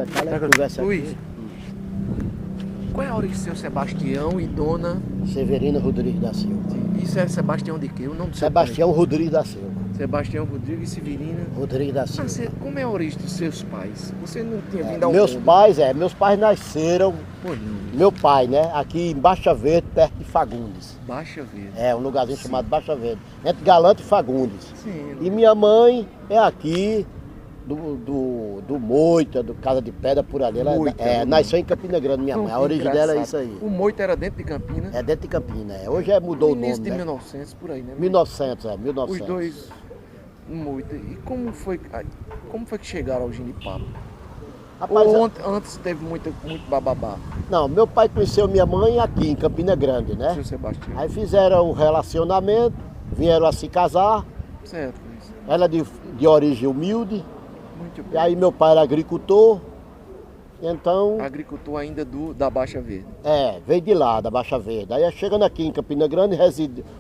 detalhe é conversa Luiz, aqui. qual é a origem do seu Sebastião e dona... Severino Rodrigues da Silva. Isso é Sebastião de quê? O nome do seu Sebastião Rodrigues da Silva. pai? Sebastião Rodrigues e Severina. Rodrigues da Silva. Como é a origem dos seus pais? Você não tinha vindo ao Meus mundo? meus pais nasceram, Pois não. meu pai, né? Aqui em Baixa Verde, perto de Fagundes. Baixa Verde. É, um lugarzinho chamado Baixa Verde. Entre Galante e Fagundes. Sim. E minha mãe é aqui, do Moita, do Casa de Pedra, por ali. Ela Moita, nasceu em Campina Grande, minha mãe. A origem dela é isso aí. O Moita era dentro de Campinas. É dentro de Campina. Hoje mudou o nome, Início de né? 1900, por aí, né? 1900, 1900. Os dois, Moita. E como foi que chegaram ao Ginipapo? Rapaz, Ou antes teve muito bababá, não, meu pai conheceu minha mãe aqui em Campina Grande, né? seu Sebastião? Aí fizeram um relacionamento, vieram a se casar. Certo, Luiz. Ela de origem humilde. Muito E bem. aí meu pai era agricultor. Então, Agricultor ainda da Baixa Verde. veio de lá, da Baixa Verde. Aí chegando aqui em Campina Grande,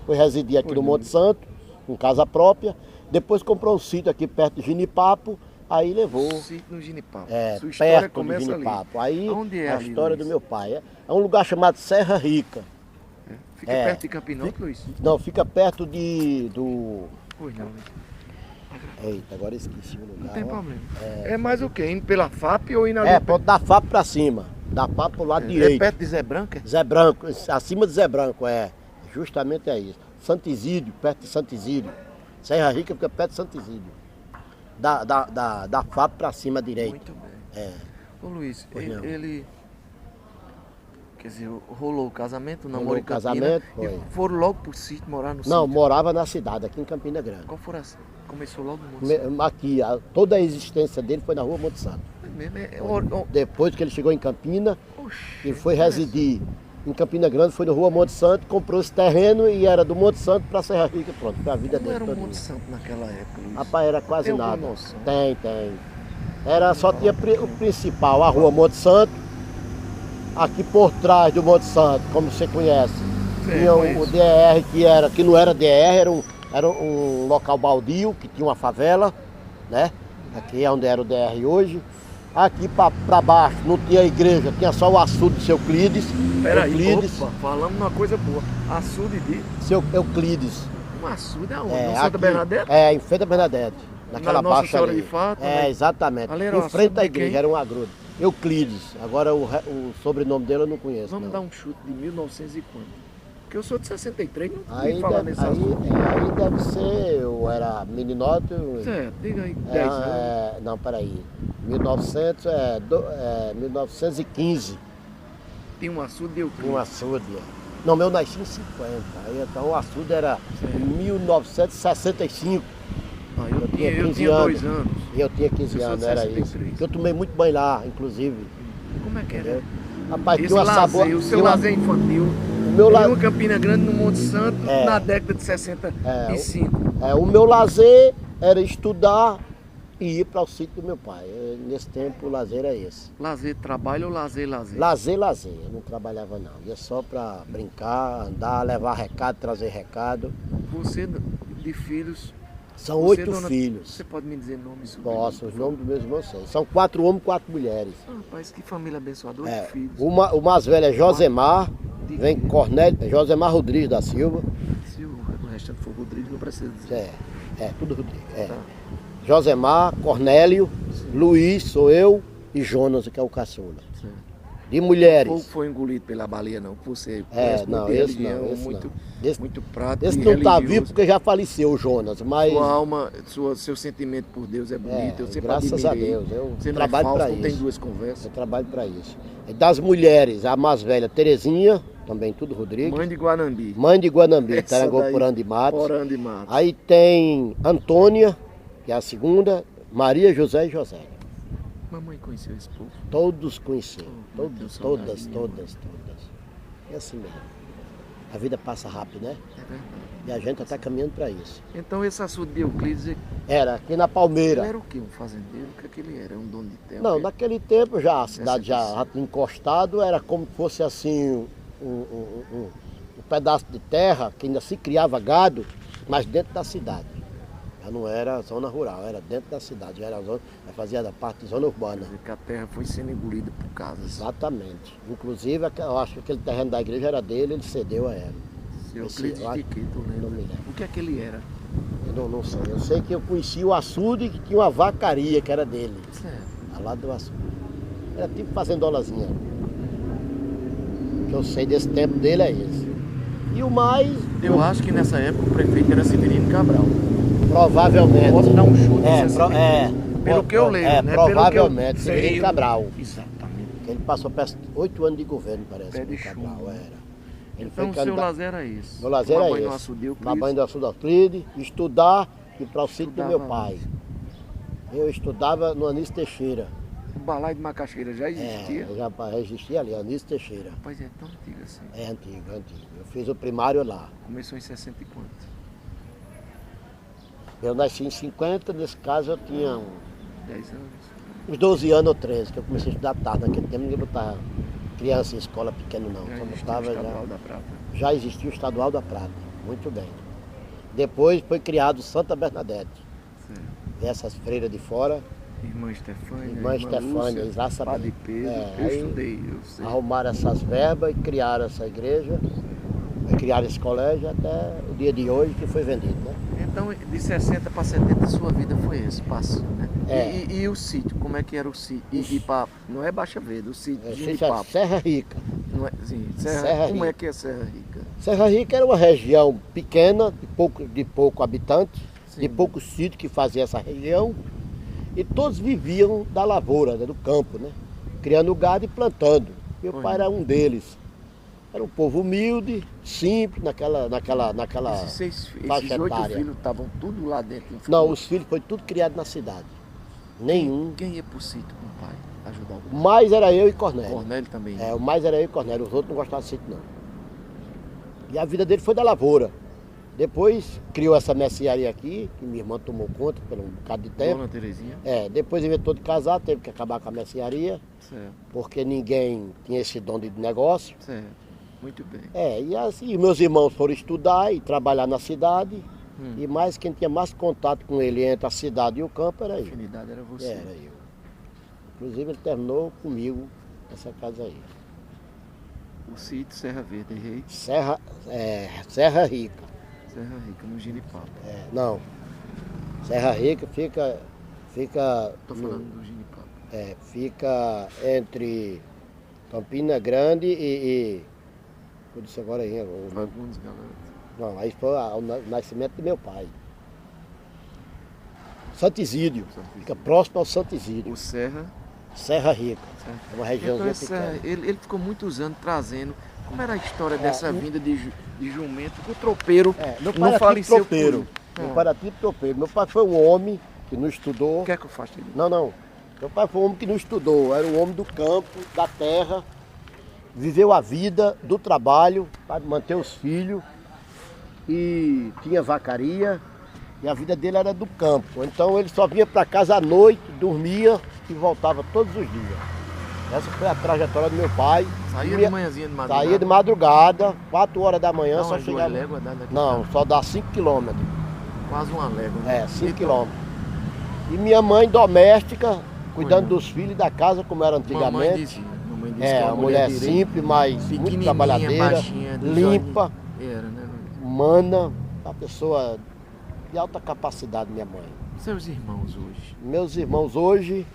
foi residir aqui no Monte Santo, com casa própria. Depois comprou um sítio aqui perto de Ginipapo, aí levou. Sítio no Ginipapo. Sua história Perto de começa Ginipapo. ali. Aí Onde é a ali, história Luiz? do meu pai. É um lugar chamado Serra Rica. Fica É. perto de Campinão, Luiz? Não, fica perto do... Pois não, Luiz. Eita, agora eu esqueci o lugar. Não tem ó. problema. É mais o quê? Indo pela FAP ou indo ali? Pronto, da FAP pra cima. Da FAP pro lado É direito. perto de Zé Branca? Zé Branco, acima de Zé Branco, justamente é isso. Santo Isídio, perto de Santo Isídio. Serra Rica fica perto de Santo Isídio. Da FAP pra cima direito. Muito bem. É. Ô Luiz, Pois não. ele... Quer dizer, rolou o casamento, o namoro Rolou em o Campina, casamento, e foi. foram logo pro sítio, morar no Não, sítio. morava na cidade, aqui em Campina Grande. Qual foi assim? Começou logo no Monte Santo. Aqui, toda a existência dele foi na rua Monte Santo. É mesmo, Depois que ele chegou em Campina, Oxi, ele foi residir em Campina Grande, foi na rua Monte Santo, comprou esse terreno e era do Monte Santo para Serra Rica, pronto, foi a vida Como dele era o toda. Monte Santo naquela época, Luiz? Rapaz, era quase Tem alguma nada. noção? Tem. Só tinha o principal, a rua Monte Santo, aqui por trás do Monte Santo, como você conhece. Sei, Tinha conheço. o DR, que não era DR, era um local baldio, que tinha uma favela, né? Aqui é onde era o DR hoje. Aqui para baixo não tinha igreja, tinha só o açude do seu Euclides. Peraí, Euclides, opa, falamos uma coisa boa. Açude de... seu Euclides. Um açude aonde? No Santa aqui, Bernadette? Em frente a Bernadette. Naquela Nossa baixa Senhora ali. de Fátima, né? Exatamente. Ali era Em o frente açude à de quem? igreja, era um agrudo. Euclides. Agora o sobrenome dele eu não conheço. Vamos não. dar um chute de 1900 e quanto? Porque eu sou de 63, não Aí fui falar deve, nesse aí, assunto. aí deve ser, eu era meninote. Certo, diga aí, 10 anos. Não, peraí. 1915, Tinha um açude de Euclides. um açude. Não, meu nasci em 50. Aí então o açude era em 1965. Ah, eu tinha 15 2 anos. E eu tinha 15 Eu sou anos, de era 63. isso. Eu tomei muito banho lá, inclusive. Como é que era? Entendeu? Rapaz, Esse tinha uma lazer, sabor. o seu lazer infantil. O meu Em lazer. uma Campina Grande, no Monte Santo, É. na década de 65. O meu lazer era estudar e ir para o sítio do meu pai. Nesse tempo o lazer era esse. Lazer, trabalho ou lazer? Lazer. Eu não trabalhava não. Ia só para brincar, andar, levar recado, trazer recado. Você, de filhos... São você, 8 dona- filhos. Você pode me dizer nomes? Posso, os nomes dos meus irmãos sei. São 4 homens e 4 mulheres. Rapaz, que família abençoadora, 8 filhos. O mais velho é Josemar, vem Cornélio, Josemar Rodrigues da Silva. Se o restante for Rodrigo, não precisa dizer. Tudo Rodrigues. Tá. Josemar, Cornélio, Luiz, sou eu e Jonas, que é o caçula. Certo. De mulheres. Pouco foi engolido pela baleia, não. Você Não, muito de esse não, religião, esse muito, não. Esse- muito prático Esse e não está religioso. vivo porque já faleceu o Jonas, mas Sua alma, seu sentimento por Deus é bonito. Eu sempre graças a admirei. Deus, eu Você trabalho não é para falso, não tem isso. duas conversas. Eu trabalho para isso. Das mulheres, a mais velha, Terezinha, também tudo Rodrigues. Mãe de Guanambi. Mãe de Guanambi, Essa Tarangô daí, Porã de Matos. Porã de Matos. Aí tem Antônia, que é a segunda, Maria, José e José. Mamãe conheceu esse povo. Todos conheciam. Oh, meu Deus, saudade minha. Todas. É assim mesmo. A vida passa rápido, né? É verdade. E a gente está caminhando para isso. Então esse açude de Euclides, Era aqui na ele Palmeira. era o quê? Um fazendeiro? O que é que ele era? Um dono de terra? Não, O quê? naquele tempo já a cidade Essa já tinha encostado, era como se fosse assim um pedaço de terra que ainda se criava gado, mas dentro da cidade. Já não era zona rural, era dentro da cidade, já era zona, já fazia da parte de zona urbana. Quer dizer que a terra foi sendo engolida por casas. Exatamente. Inclusive, eu acho que aquele terreno da igreja era dele, ele cedeu a ela. Seu Esse- Euclides eu de acho- quê, tu não lembra? me lembro. O que é que ele era? Eu não sei. Eu sei que eu conheci o açude que tinha uma vacaria que era dele, Certo. ao lado do açude. Era tipo fazendolazinha. O que eu sei desse tempo dele é esse. E o mais, Eu acho que nessa época o prefeito era Severino Cabral. provavelmente. Posso dar um chute É, nessa pro- é, Pelo que eu lembro, é, né? provavelmente, Pelo que Severino sei, Cabral. Exatamente. Ele passou 8 anos de governo, parece. Pé de Cabral, chumbo. era. Ele Então o seu candidato- lazer era isso. Meu lazer Tomar é banho no esse. açude Tomar Euclides. banho do açude Euclides, estudar e para o sítio do meu Estudava pai. Eu estudava no Anísio Teixeira. O balai de Macaxeira já existia? Já existia ali, Anísio Teixeira. Rapaz, é tão antigo assim. É antigo, é antigo. Eu fiz o primário lá. Começou em 60 e quanto? Eu nasci em 50, nesse caso eu tinha 10 anos. uns 12 anos ou 13, que eu comecei a estudar tarde. Naquele tempo ninguém botava criança em escola pequena não. Já Só existia o botava Estadual da Prata. já existia o Estadual da Prata. Muito bem. Depois foi criado Santa Bernadette. Certo. Essas freiras de fora Irmã Estefânia, Irmã Estefânia, Lúcia, exatamente. Padre Pedro. Eu aí estudei, eu sei. arrumaram essas verbas e criaram essa igreja, e criaram esse colégio até o dia de hoje que foi vendido, né? Então, de 60 para 70, sua vida foi esse passo, né? É. E o sítio, como é que era o sítio? Não é Baixa Verde, o sítio de Ginipapo. Serra Rica. Não é, sim, Serra como é Rica. que é Serra Rica? Serra Rica era uma região pequena, de pouco habitante, Sim. de pouco sítio que fazia essa região, e todos viviam da lavoura, né, do campo, né? Criando gado e plantando. Meu Foi. pai era um deles. Era um povo humilde, simples, naquela Esses faixa 8 etária. filhos estavam tudo lá dentro. Não, os filhos foi tudo criado na cidade. Nenhum. Quem ia pro sítio com o pai ajudar o O pai? mais era eu e Cornélio. Cornélio também. É, o mais era eu e Cornélio. Os outros não gostavam de sítio, não. E a vida dele foi da lavoura. Depois criou essa mercearia aqui, que minha irmã tomou conta por um bocado de tempo. Dona Terezinha. É, depois inventou de casar, teve que acabar com a mercearia, Certo, porque ninguém tinha esse dom de negócio. certo. Muito bem. É, e assim, meus irmãos foram estudar e trabalhar na cidade. Hum. E mais quem tinha mais contato com ele entre a cidade e o campo era A eu. afinidade era você. Era eu. Inclusive ele terminou comigo essa casa aí. O sítio Serra Verde, errei. Serra Rica. Serra Rica, no Ginipapo. É, não. Serra Rica fica. Tô falando do Ginipapo. Fica entre Campina Grande e eu disse agora aí, Fagundes Galante. não, aí foi o nascimento do meu pai. Santo Isídio, fica próximo ao Santo Isídio. O Serra. Serra Rica, Certo. é uma Então, regiãozinha essa, pequena. ele ficou muitos anos trazendo. Como era a história dessa vinda de jumento? O tropeiro Meu pai não era tipo faleceu tropeiro. por- Meu pai era tipo tropeiro. Meu pai foi um homem que não estudou. O que é que eu faço? Não. Meu pai foi um homem que não estudou, era um homem do campo, da terra, viveu a vida do trabalho para manter os filhos e tinha vacaria e a vida dele era do campo. Então ele só vinha para casa à noite, dormia e voltava todos os dias. Essa foi a trajetória do meu pai. Saía de manhãzinha de madrugada? Saía de madrugada, 4 horas da manhã, Não, só as 2 chegava. léguas dá daqui Não, só dá 5 quilômetros. quase uma légua. Né? 5 quilômetros. E minha mãe doméstica, cuidando Foi, dos filhos da casa, como era Mamãe antigamente. dizia que era Uma mulher direita, simples, mas muito pequenininha, trabalhadeira, baixinha, de limpa, joinha. Era, né? humana, uma pessoa de alta capacidade, minha mãe. Seus irmãos hoje? Meus irmãos hoje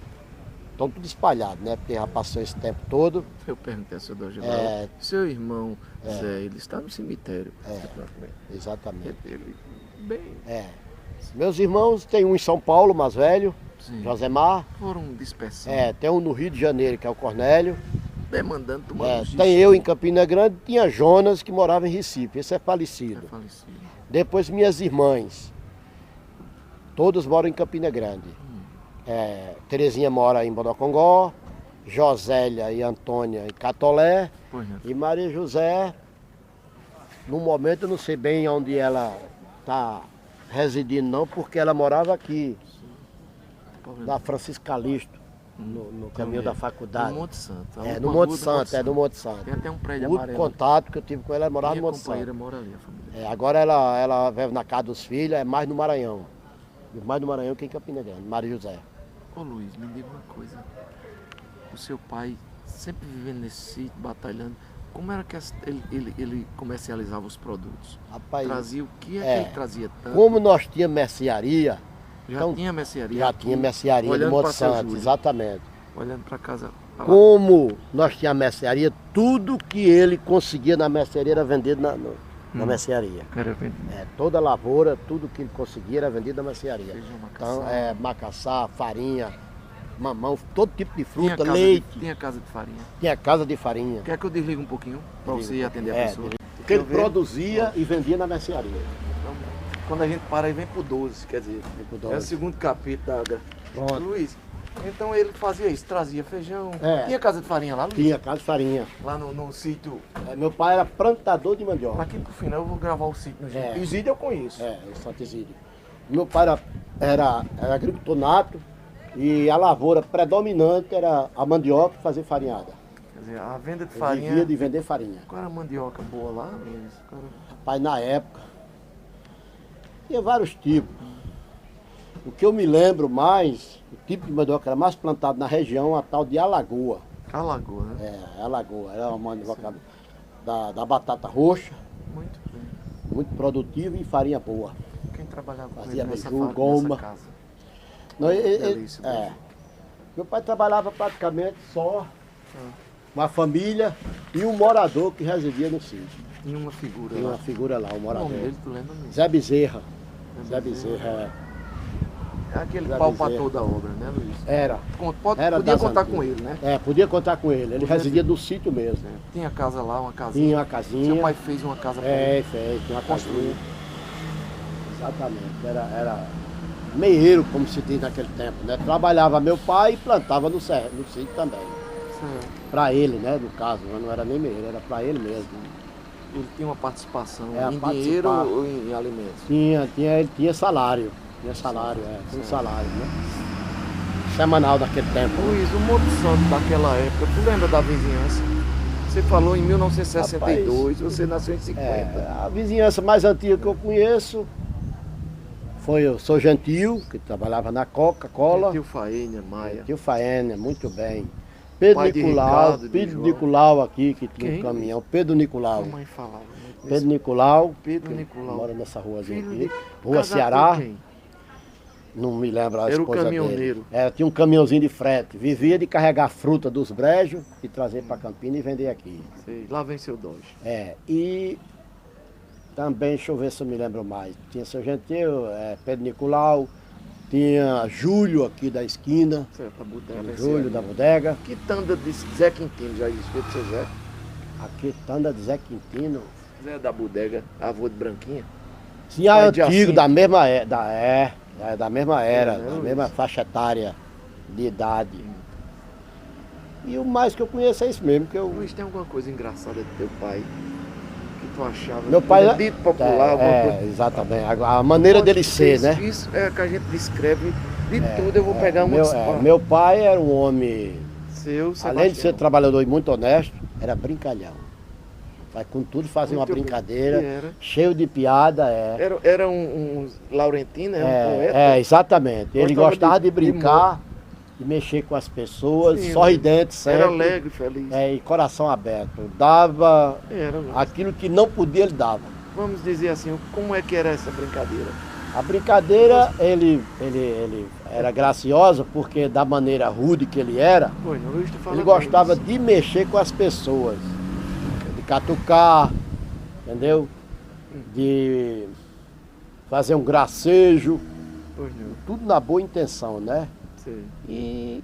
estão tudo espalhados, né? Porque já passou esse tempo todo. Eu perguntei ao seu Dr. É. Seu irmão, Zé, ele está no cemitério. Exatamente. Ele, bem, Meus irmãos, tem um em São Paulo, mais velho, sim. Josemar. Foram dispersando, Tem um no Rio de Janeiro, que é o Cornélio. demandando, tomando Tem eu em Campina Grande, tinha Jonas, que morava em Recife. Esse é falecido. falecido. Depois minhas irmãs, todas moram em Campina Grande. Terezinha mora em Bodocongó, Josélia e Antônia em Catolé, Pois não. e Maria José, no momento eu não sei bem onde ela está residindo não, porque ela morava aqui, na Francisco Calixto, no caminho da faculdade. No Monte Santo. a No última Monte rua do Santo, no Monte Santo. Tem até um prédio O único amarelo. contato que eu tive com ela, ela morava Minha no Monte companheira Santo. mora ali, a família. Agora ela vive na casa dos filhos, é mais no Maranhão. Vivo mais no Maranhão que em Campina Grande, Mário José. Ô Luiz, me diga uma coisa. O seu pai, sempre vivendo nesse sítio, batalhando, como era que ele comercializava os produtos? Rapaz, Trazia o que é que ele trazia tanto? como nós tínhamos mercearia, Já então, tinha mercearia? já aqui, tinha mercearia de olhando Monte pra São Santo, Júlio, exatamente. olhando para casa. Pra lá. Como nós tínhamos mercearia, tudo que ele conseguia na mercearia era vendido na mercearia. Era vender Toda a lavoura, tudo que ele conseguia era vendido na mercearia. feijão, Então, macaçá. macaçá, farinha, mamão, todo tipo de Tinha fruta, casa leite. Tinha casa de farinha. Tinha casa de farinha. Quer que eu desligue um pouquinho para você ir atender a pessoa? Que ele Quer ver? produzia e vendia na mercearia. Então, quando a gente para aí vem pro 12, quer dizer, pro é o 12. segundo capítulo da... Pronto. Luiz, então ele fazia isso, trazia feijão. É. Tinha casa de farinha lá, Luiz? Tinha casa de farinha. Lá no sítio. Meu pai era plantador de mandioca. Aqui pro final eu vou gravar o sítio no Gídio. É. E o Gídio eu conheço. Em Santo Isídio. Meu pai era agricultor nato e a lavoura predominante era a mandioca e fazer farinhada. Quer dizer, a venda de Ele farinha. vivia de vender farinha. Qual era a mandioca boa lá, Luiz? Rapaz, na época, tinha vários tipos. O que eu me lembro mais, o tipo de mandioca que era mais plantado na região, a tal de Alagoa. Alagoa, né? Alagoa. Era uma mandioca da batata roxa, Muito bem. muito produtiva e farinha boa. Quem trabalhava com Fazia ele nessa, beiju, nessa goma. casa? Não, Delícia, beiju. Meu pai trabalhava praticamente só uma família e um morador que residia no sítio. Tinha uma figura Tinha lá. uma figura lá, um O morador. nome dele, tu lembra mesmo? Zé Bezerra. Zé Bezerra, É aquele Zé pau Bezerra. patrão da obra, né, Luiz? Era. Podia das contar antigas. com ele, né? Podia contar com ele. Ele Podia residia no sítio mesmo. Tinha casa lá, uma casinha. Tinha uma casinha. Seu pai fez uma casa pra ele. Fez, tinha uma Construiu. casinha. Exatamente. Era meieiro, como se diz naquele tempo, né? Trabalhava meu pai e plantava no sítio também. Certo. Para ele, né? No caso, não era nem meieiro, era para ele mesmo. Ele tinha uma participação A em participar. dinheiro ou em alimentos? Ele tinha salário. Tinha salário, tinha salário, né? Semanal daquele tempo. Luiz, o Monte Santo daquela época, tu lembra da vizinhança? Você falou em 1962, você nasceu em 50. A vizinhança mais antiga que eu conheço foi o Sou Gentil, que trabalhava na Coca-Cola. Tio Faênia, Maia. Tio Faênia, muito bem. Pedro Pai de Nicolau, Ricardo, de Pedro João. Nicolau aqui, que tinha Quem? um caminhão. Pedro Nicolau. A mãe falava muito Pedro nisso. Nicolau, Pedro que Nicolau. mora nessa ruazinha Filho aqui. de- Rua casado Ceará, com quem? não me lembro a Era o esposa caminhoneiro. dele. Tinha um caminhãozinho de frete. Vivia de carregar fruta dos brejos e trazer para Campina e vender aqui. Sei, lá vem seu Dodge. E também, deixa eu ver se eu me lembro mais. Tinha Seu Gentil, Pedro Nicolau, tinha Júlio aqui da esquina, Certo, a bodega. Júlio da bodega. Que tanda de Zé Quintino já existiu do seu Zé? Aqui, Tanda de Zé Quintino. Zé da bodega, avô de Branquinha. Tinha Pai de antigo, Jacinto. da mesma da mesma era, né, da Luiz? mesma faixa etária de idade. E o mais que eu conheço é isso mesmo, que eu... Luiz, tem alguma coisa engraçada do teu pai que tu achava? Meu pai... Dito popular, alguma coisa? exatamente, a maneira dele ser, Isso- né? Isso é que a gente descreve de tudo. Eu vou pegar uma Meu pai era um homem, seu, além de ser Sebastião. trabalhador e muito honesto, era brincalhão. Vai com tudo fazia uma Muito brincadeira, que era. cheio de piada, Era um Laurentino, um poeta. exatamente. Ele Gostava gostava de de brincar, de mexer com as pessoas, Sim, sorridente sempre. Era alegre, feliz. E coração aberto. Dava Era, Luiz. aquilo que não podia, ele dava. Vamos dizer assim, como é que era essa brincadeira? A brincadeira, ele era graciosa porque da maneira rude que ele era, Pois não, Luiz, tu fala ele bem gostava disso. de mexer com as pessoas, de catucar, entendeu? De fazer um gracejo, Pois não, tudo na boa intenção, né? sei. E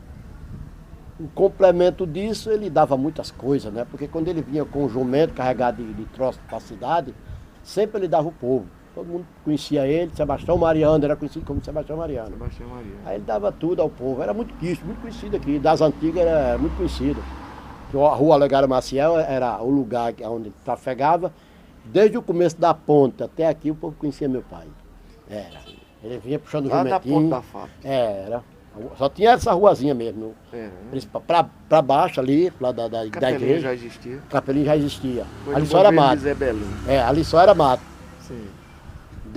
em complemento disso, ele dava muitas coisas, né? Porque quando ele vinha com o jumento carregado de troço para a cidade, sempre ele dava o povo. Todo mundo conhecia ele, Sebastião Mariano, era conhecido como Sebastião Mariano. Sebastião Maria. Aí ele dava tudo ao povo, era muito quisto, muito conhecido aqui, das antigas era muito conhecido. A Rua Olegário Maciel era o lugar onde trafegava, desde o começo da ponta até aqui o povo conhecia meu pai. Era. Ele vinha puxando o Lá na jumentinho. ponta da faca. Era. Só tinha essa ruazinha mesmo. Era, né? Principal, pra baixo ali, lá da Capelinha igreja. já existia. Capelinho já existia. Foi Ali no só era governo mato. de Zé Belim. Ali só era mato. Sim.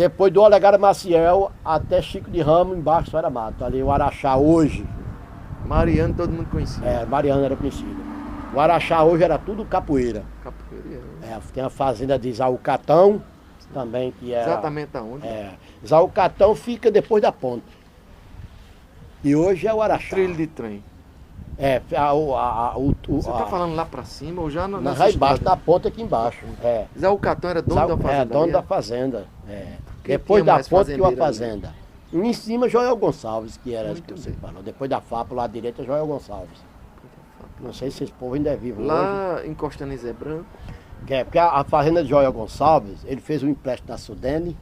depois do Olegário Maciel até Chico de Ramos, embaixo só era mato. Ali o Araxá hoje, Mariano todo mundo conhecia. Mariana era conhecido. O Araxá hoje era tudo capoeira. Capoeira. Tem a fazenda de Isaúcatão, também que era... Exatamente aonde? Isaúcatão fica depois da ponte. E hoje é o Araxá. Trilho de trem. Você tá falando lá pra cima ou já na lá embaixo, da ponte aqui embaixo. Zé Catão era dono da fazenda? Dono da fazenda. Depois da ponte tinha uma fazenda. E em cima, Joel Gonçalves, que era que você falou. Depois da FAP, lá à direita, Joel Gonçalves. Não sei se esse povo ainda é vivo lá hoje. encostando em Zé Branco. Porque a fazenda de Joel Gonçalves, ele fez um empréstimo na Sudene,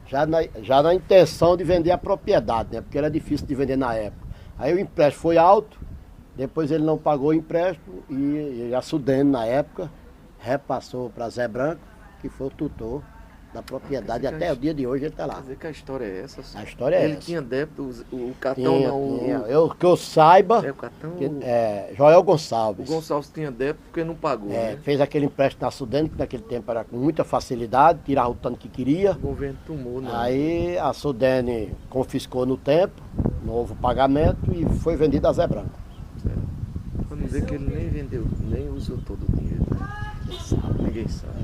já na intenção de vender a propriedade, né? Porque era difícil de vender na época. Aí o empréstimo foi alto, depois ele não pagou o empréstimo e a Sudene, na época, repassou para Zé Branco, que foi o tutor da propriedade. Até o dia de hoje ele está lá. Quer dizer que a história é essa? A história é ele essa. Tinha débito, o Catão não... Que eu saiba, o Catão, Joel Gonçalves. O Gonçalves tinha débito porque não pagou, né? Fez aquele empréstimo na Sudene, que naquele tempo era com muita facilidade, tirava o tanto que queria. O governo tomou, né? Aí a Sudene confiscou no tempo, não houve pagamento e foi vendido a Zé Branco. Vamos dizer que ele nem vendeu, nem usou todo o dinheiro. Ninguém sabe.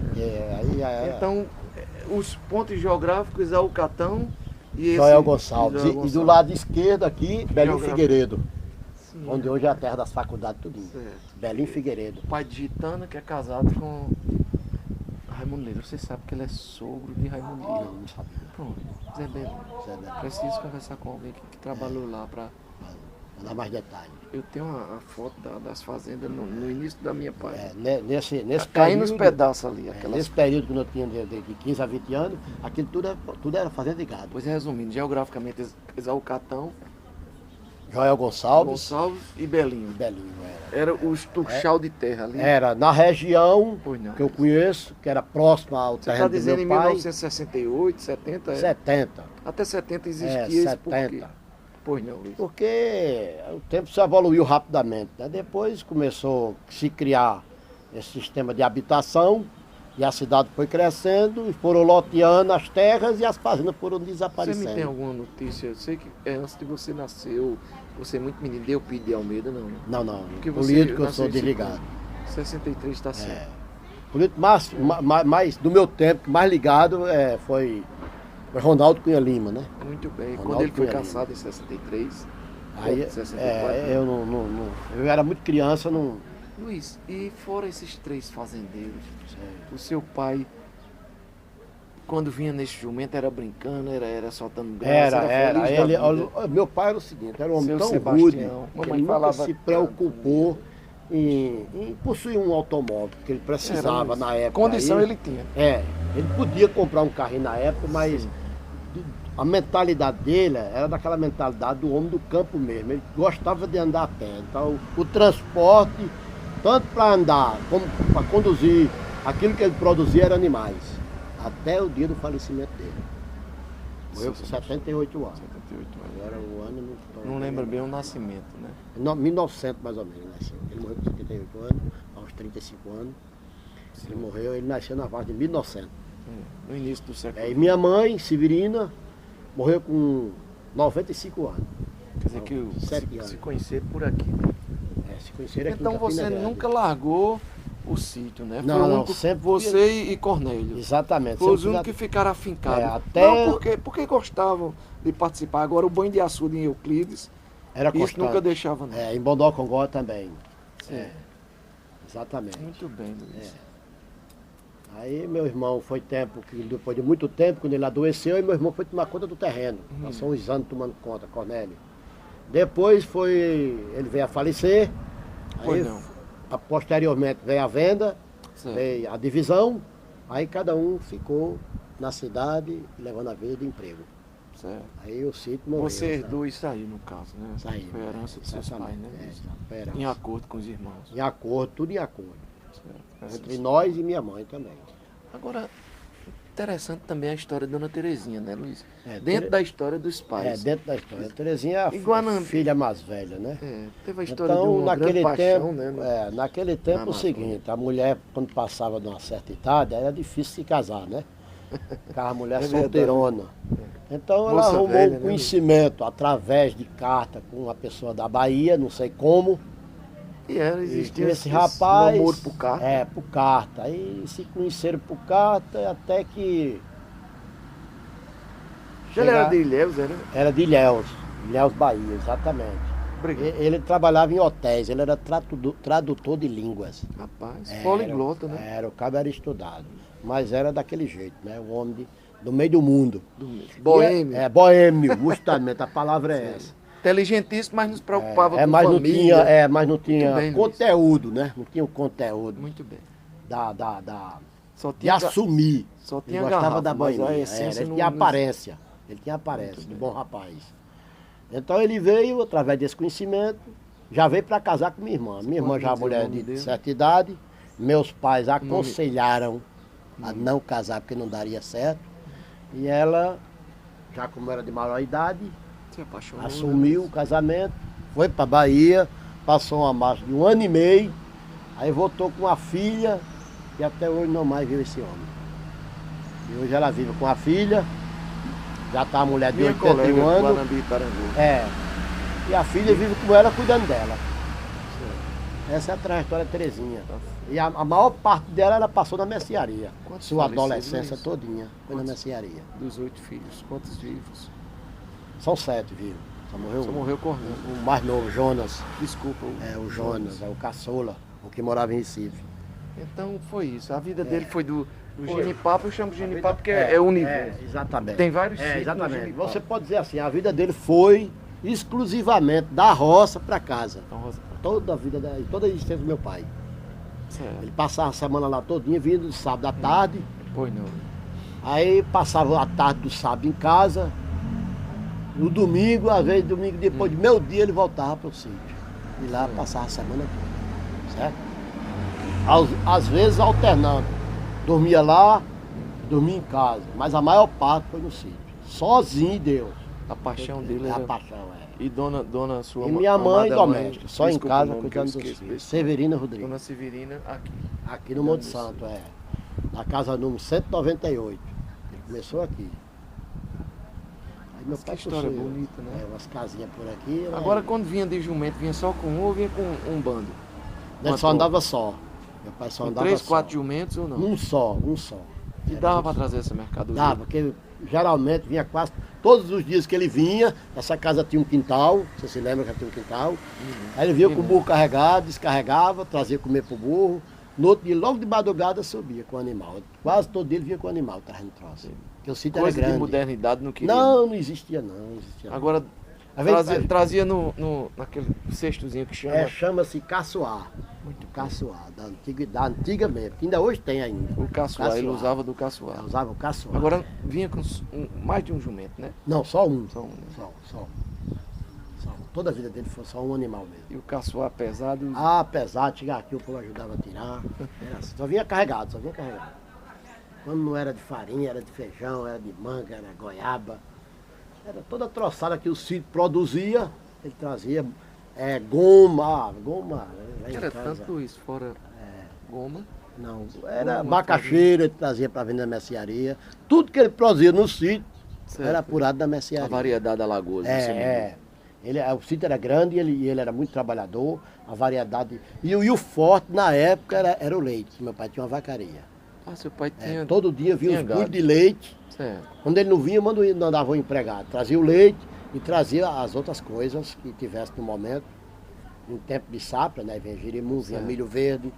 Então, os pontos geográficos é o Catão e esse... Joel Gonçalves. E do lado esquerdo aqui, Belinho Figueiredo. Sim. Onde hoje é a terra das faculdades, tudinho. Belinho Figueiredo. O pai de Gitana, que é casado com Raimundo Lira. Você sabe que ele é sogro de Raimundo Lira. Não sabia. Pronto, Zé Belém. Preciso conversar com alguém que trabalhou lá para... dar mais detalhes. Eu tenho a foto das fazendas no início da minha parte. Nesse caindo nos pedaços ali. Nesse período que eu tinha de 15 a 20 anos, aquilo tudo era fazenda de gado. Pois resumindo, geograficamente, Exalcatão, Joel Gonçalves e Belinho. Era os tuchal de terra ali. Era na região que eu conheço, que era próxima ao terreno do meu pai. Você está dizendo em 1968, 70? 70. Até 70 existia esse 70. porquê? Pois não, Luiz. Porque o tempo se evoluiu rapidamente, né? Depois começou a se criar esse sistema de habitação e a cidade foi crescendo e foram loteando as terras e as fazendas foram desaparecendo. Você me tem alguma notícia? Eu sei que antes de você nasceu, você é muito menino, deu Pide de Almeida, não? Não. Político eu sou desligado. 63 está certo. Político mais do meu tempo, mais ligado foi Ronaldo Cunha Lima, né? Muito bem. Ronaldo quando ele foi Cunha caçado em 63, aí, 64, eu era muito criança, não... Luiz, e fora esses 3 fazendeiros, o seu pai, quando vinha nesse jumento, era brincando, era soltando graça, meu pai era o seguinte, era um homem tão Sebastião, rude, que ele nunca se preocupou em possuir um automóvel, que ele precisava na época. Condição ele tinha. Ele podia comprar um carrinho na época, mas a mentalidade dele era daquela mentalidade do homem do campo mesmo. Ele gostava de andar a pé. Então, o transporte, tanto para andar como para conduzir, aquilo que ele produzia era animais. Até o dia do falecimento dele. Morreu com 78 anos. 78 anos. Agora o ano não lembra bem o nascimento, né? 1900 mais ou menos, nasceu. Ele morreu com 78 anos, aos 35 anos. Sim. Ele nasceu na fase de 1900. No início do século. E minha mãe, Severina, morreu com 95 anos. Quer dizer que se conhecer por aqui. Se conhecer aqui. Então você nunca largou o sítio, né? Não, sempre você e Cornélio. Exatamente. Foi os únicos que ficaram afincados. Porque gostavam de participar. Agora o banho de açude em Euclides, era isso constante. nunca deixava, não. Em Bondocongó também. Exatamente. Muito bem, Luiz. Aí meu irmão foi tempo, que depois de muito tempo, quando ele adoeceu, e meu irmão foi tomar conta do terreno. Passou uns anos tomando conta, Cornélio. Depois ele veio a falecer. Posteriormente veio a venda, veio a divisão, aí cada um ficou na cidade levando a vida de emprego. Certo. Aí o sítio morreu. Você herdou isso aí, no caso, né? Saiu. Foi a herança dos seus pais, né? Em acordo com os irmãos. Em acordo, tudo em acordo. Entre nós e minha mãe também. Agora, interessante também a história da Dona Terezinha, né, Luiz? Dentro da história dos pais. Dentro da história. A Terezinha é a filha mais velha, né? Teve a história de uma grande paixão, né? Naquele tempo o seguinte, a mulher, quando passava de uma certa idade, era difícil se casar, né? Ficava mulher solteirona. Então ela Moça arrumou velha, um conhecimento através de carta com uma pessoa da Bahia, não sei como. E era, existia esse rapaz. namoro por carta. Por carta. Aí se conheceram por carta até que. Ele era de Ilhéus, era? Era de Ilhéus Bahia, exatamente. Obrigado. Ele trabalhava em hotéis, ele era tradutor de línguas. Rapaz, poliglota, né? O cabo era estudado, mas era daquele jeito, né? O homem do meio do mundo. Boêmio. Boêmio, justamente, a palavra é essa. Inteligentíssimo, mas nos preocupava com mas família. Mas não tinha bem, conteúdo, né? Não tinha o conteúdo. Muito bem. De assumir. Só tinha ele gostava garrafa, da boemia. Ele tinha aparência. Ele tinha aparência de bom rapaz. Então ele veio, através desse conhecimento, já veio para casar com minha irmã. Minha irmã já é mulher de certa idade. Meus pais aconselharam a não casar porque não daria certo. E ela, já como era de maior idade, assumiu o casamento, foi para Bahia, passou uma marcha de 1 ano e meio, aí voltou com a filha e até hoje não mais viu esse homem. E hoje ela vive com a filha. Já está a mulher de 81 anos. E a filha vive com ela cuidando dela. Essa é a trajetória de Terezinha. E a maior parte dela ela passou na mercearia. Sua adolescência todinha foi na mercearia. Dos 8 filhos, quantos vivos? São 7 vivos. Só morreu correndo. O mais novo, Jonas. Desculpa. O Jonas, o caçula, o que morava em Recife. Então foi isso. A vida dele foi do genipapo, eu chamo de genipapo porque é o universo. Exatamente. Tem vários sítios. Exatamente. Você pode dizer assim, a vida dele foi exclusivamente da roça para casa. Toda a vida, toda a existência do meu pai. Certo. Ele passava a semana lá todinha, vindo sábado à tarde. Pois não. Aí passava a tarde do sábado em casa. No domingo, às vezes domingo depois de meio dia, ele voltava para o sítio. E lá passava a semana toda. Certo? Às vezes alternando. Dormia lá, dormia em casa. Mas a maior parte foi no sítio. Sozinho Deus. A paixão dele era... A paixão, E dona sua mãe? E minha mãe doméstica, só em casa nome, cuidando dos filhos. Severina Rodrigues. Dona Severina aqui. Aqui no Monte Santo, na casa número 198. Ele começou aqui. Aí meu pai que história bonita, né? Umas casinhas por aqui. Agora quando vinha de jumento, vinha só com um ou vinha com um bando? Ele só andava só. Meu pai só andava 3, só. 4 jumentos ou não? Um só. E dava para trazer essa mercadoria? Dava, porque geralmente vinha quase todos os dias que ele vinha, essa casa tinha um quintal, você se lembra que tinha um quintal. Aí ele vinha com o burro carregado, descarregava, trazia comer pro burro. No outro dia, logo de madrugada, subia com o animal. Quase todo dia ele vinha com o animal, trazendo troço. Porque o sítio era grande. De modernidade não queria? Não existia não. Agora, trazia naquele cestozinho que chama... Chama-se caçoar. Muito caçoar, da antiga mesmo, que ainda hoje tem ainda. O caçoar, ele usava do caçoar. Usava o caçoar. Agora vinha com mais de um jumento, né? Não, só um. Só um, né? Só. Toda a vida dele foi só um animal mesmo. E o caçoar pesado? Pesado, chegar aqui o povo ajudava a tirar. Era assim, só vinha carregado. Quando não era de farinha, era de feijão, era de manga, era goiaba. Era toda a troçada que o sítio produzia, ele trazia goma. Era tanto isso, fora goma? Não, era macaxeira, ele trazia para vender na mercearia. Tudo que ele produzia no sítio era apurado da mercearia. A variedade Alagoas. O sítio era grande e ele era muito trabalhador, a variedade. E o forte na época era o leite. Meu pai tinha uma vacaria. Seu pai tinha... todo dia vinha uns pulhos de leite. Certo. Quando ele não vinha, mandava um empregado. Trazia o leite e trazia as outras coisas que tivesse no momento. Em tempo de safra, né? Vinha jirimu, vinha milho verde.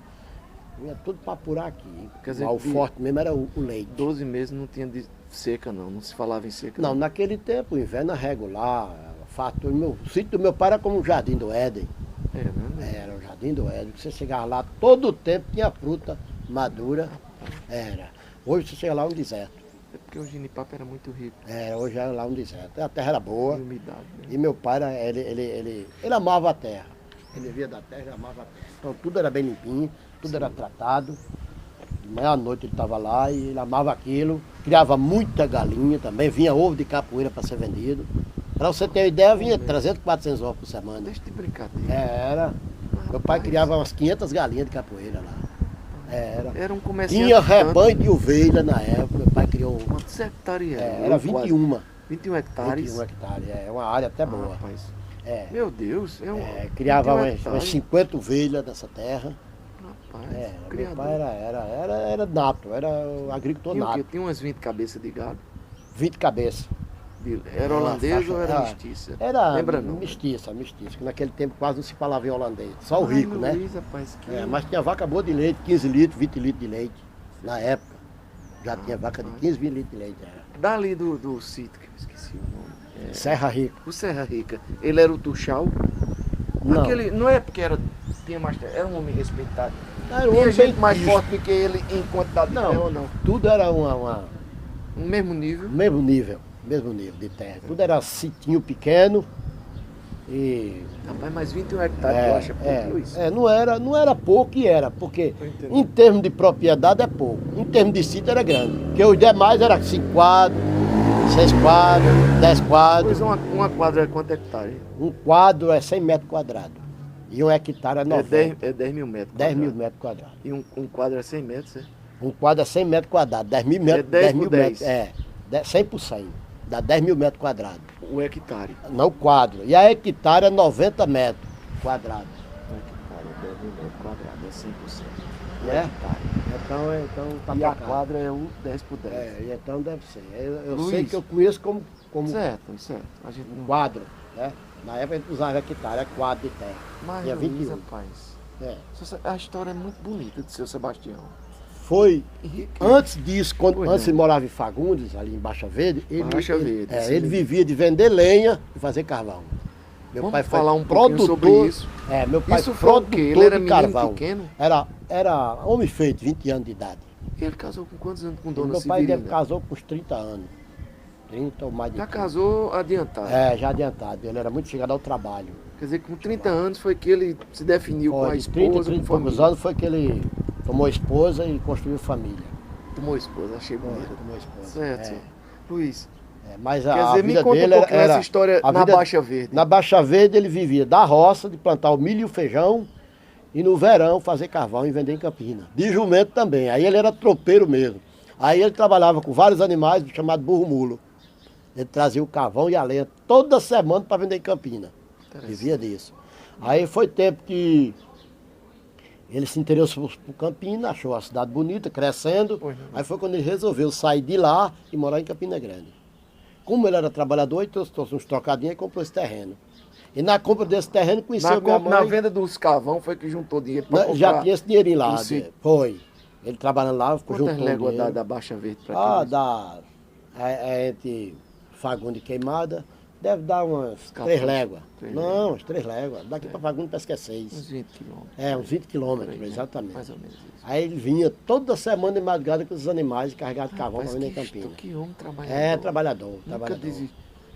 Vinha tudo para apurar aqui. Quer dizer, o forte mesmo era o leite. 12 meses não tinha de seca, não se falava em seca. Não, naquele tempo, o inverno era regular. O sítio do meu pai era como o Jardim do Éden. Né? Era o Jardim do Éden. Você chegava lá, todo o tempo tinha fruta madura. Hoje você chega lá um deserto. É porque o genipapo era muito rico. Hoje era lá um deserto. A terra era boa. E umidade, né? E meu pai, ele amava a terra. Ele via da terra e amava a terra. Então tudo era bem limpinho, tudo era tratado. De manhã à noite ele estava lá e ele amava aquilo. Criava muita galinha também. Vinha ovo de capoeira para ser vendido. Para você ter uma ideia, vinha 300, 400 ovos por semana. Deixa de brincadeira. Era. Meu pai criava umas 500 galinhas de capoeira lá. Era um comerciante. Tinha rebanho de ovelha na época. Meu pai criou. Quantos hectares Era 21. 21 hectares? 21 hectares, é uma área até boa. Rapaz. É. Meu Deus, criava umas 50 ovelhas nessa terra. Rapaz, meu pai era nato, era agricultor tinha nato. Tinha umas 20 cabeças de gado? 20 cabeças. Era holandês ou era mestiça? Era Lembra não? mestiça, que naquele tempo quase não se falava em holandês. Só o rico, né? Luiz, rapaz, mas tinha vaca boa de leite, 15 litros, 20 litros de leite. Na época. Já tinha vaca de 15, 20 litros de leite. Dali do sítio, que eu esqueci o nome. Serra Rica. O Serra Rica. Ele era o Tuxal? Não. Não é porque tinha mais. Era um homem respeitado. Era um tinha homem gente mais justo. forte do que ele em quantidade de terra ou não? Tudo era No mesmo nível? Mesmo nível de terra. Tudo era sitinho pequeno e... Rapaz, mais 21 hectares, eu acho pouco isso. Não era pouco e era, porque em termos de propriedade é pouco. Em termos de sítio era grande. Porque os demais era 5 quadros, 6 quadros, 10 quadros. Pois uma quadra é quanto hectare? Um quadro é 100 metros quadrados. E um hectare é 90. É 10 mil metros. 10 mil metros quadrados. E um quadro é 100 metros, é? Um quadro é 100 metros quadrados. 10 mil metros. 10 mil por 10. metros. 100 por 100. Dá 10 mil metros quadrados. O hectare. Não, o quadro. E a hectare é 90 metros quadrados. O hectare é 10 mil metros quadrados, é 100%. O hectare. Então tá E a pra cá. quadra é o 10 por 10. Então deve ser. Eu Luiz, sei que eu conheço como certo. A gente não... quadro, né? Na época a gente usava hectare, é quadro de terra. Mas, Tinha Luiz, 21. rapaz, a história é muito bonita de seu Sebastião. Foi. E Antes disso, antes ele morava em Fagundes, ali em Baixa Verde, ele vivia de vender lenha e fazer carvão. Meu pai falar um pouquinho sobre isso. Meu pai isso foi o quê? Ele era menino carvão. Pequeno? Era homem feito, 20 anos de idade. Ele casou com quantos anos com Dona Meu Severina? pai casou com uns 30 anos. 30 ou mais de 30. Já casou adiantado. Já adiantado. Ele era muito chegado ao trabalho. Quer dizer, com 30 anos foi que ele se definiu com a esposa, 30 e poucos anos foi que ele tomou esposa e construiu família. Tomou esposa, achei bonito. Tomou esposa. Certo. Luiz, mas quer dizer, me conta um pouquinho essa história na Baixa Verde. Na Baixa Verde ele vivia da roça, de plantar o milho e o feijão, e no verão fazer carvão e vender em Campina. De jumento também. Aí ele era tropeiro mesmo. Aí ele trabalhava com vários animais, chamado burro-mulo. Ele trazia o carvão e a lenha toda semana para vender em Campina. Vivia disso. Aí foi tempo que ele se interessou por Campina, achou a cidade bonita, crescendo. Aí foi quando ele resolveu sair de lá e morar em Campina Grande. Como ele era trabalhador, ele trouxe uns trocadinhos e comprou esse terreno. E na compra desse terreno conheceu minha mãe. Na venda dos carvão foi que juntou dinheiro para comprar. Já tinha esse dinheirinho lá. Foi. Ele trabalhando lá, juntou Quantas léguas da Baixa Verde para cá? Dá entre Fagundes e Queimada, deve dar umas 3 léguas. Não, umas 3 léguas. Daqui para Fagundes parece que é 6. Uns 20 quilômetros. Uns 20 quilômetros, exatamente. Mais ou menos isso. Aí ele vinha toda semana de madrugada com os animais e carregava carvão para vender em Campina. Que homem trabalhador. Trabalhador. Nunca desistiu.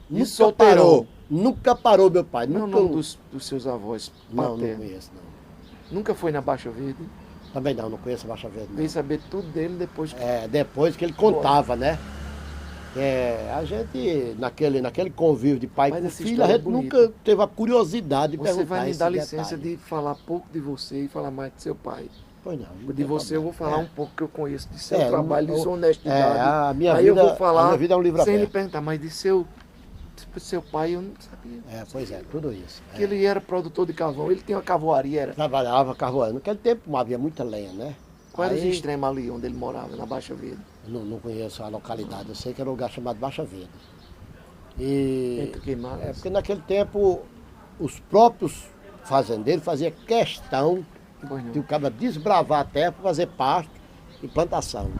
Nunca parou. Nunca parou, meu pai. Não é o nome dos seus avós paternos? Não conheço, não. Nunca foi na Baixa Verde? Também não conheço a Baixa Verde. Veio saber tudo dele depois que... Depois que ele contava, né? A gente, naquele convívio de pai com filho, a gente nunca teve a curiosidade de perguntar. Você vai me dar licença de falar pouco de você e falar mais de seu pai. Pois não. De você eu vou falar um pouco que eu conheço de seu trabalho, de sua honestidade. A minha Aí vida, eu vou falar a minha vida é um livro sem aberto. lhe perguntar, mas de seu pai eu não sabia. Pois é, tudo isso. Que ele era produtor de carvão, ele tinha uma carvoaria, era? Trabalhava carvoando. Naquele tempo havia muita lenha, né? Qual era os extremos ali onde ele morava, na Baixa Verde? Não conheço a localidade, eu sei que era um lugar chamado Baixa Verde. Entre Queimadas? Porque naquele tempo os próprios fazendeiros faziam questão de o cara desbravar a terra para fazer pasto e plantação.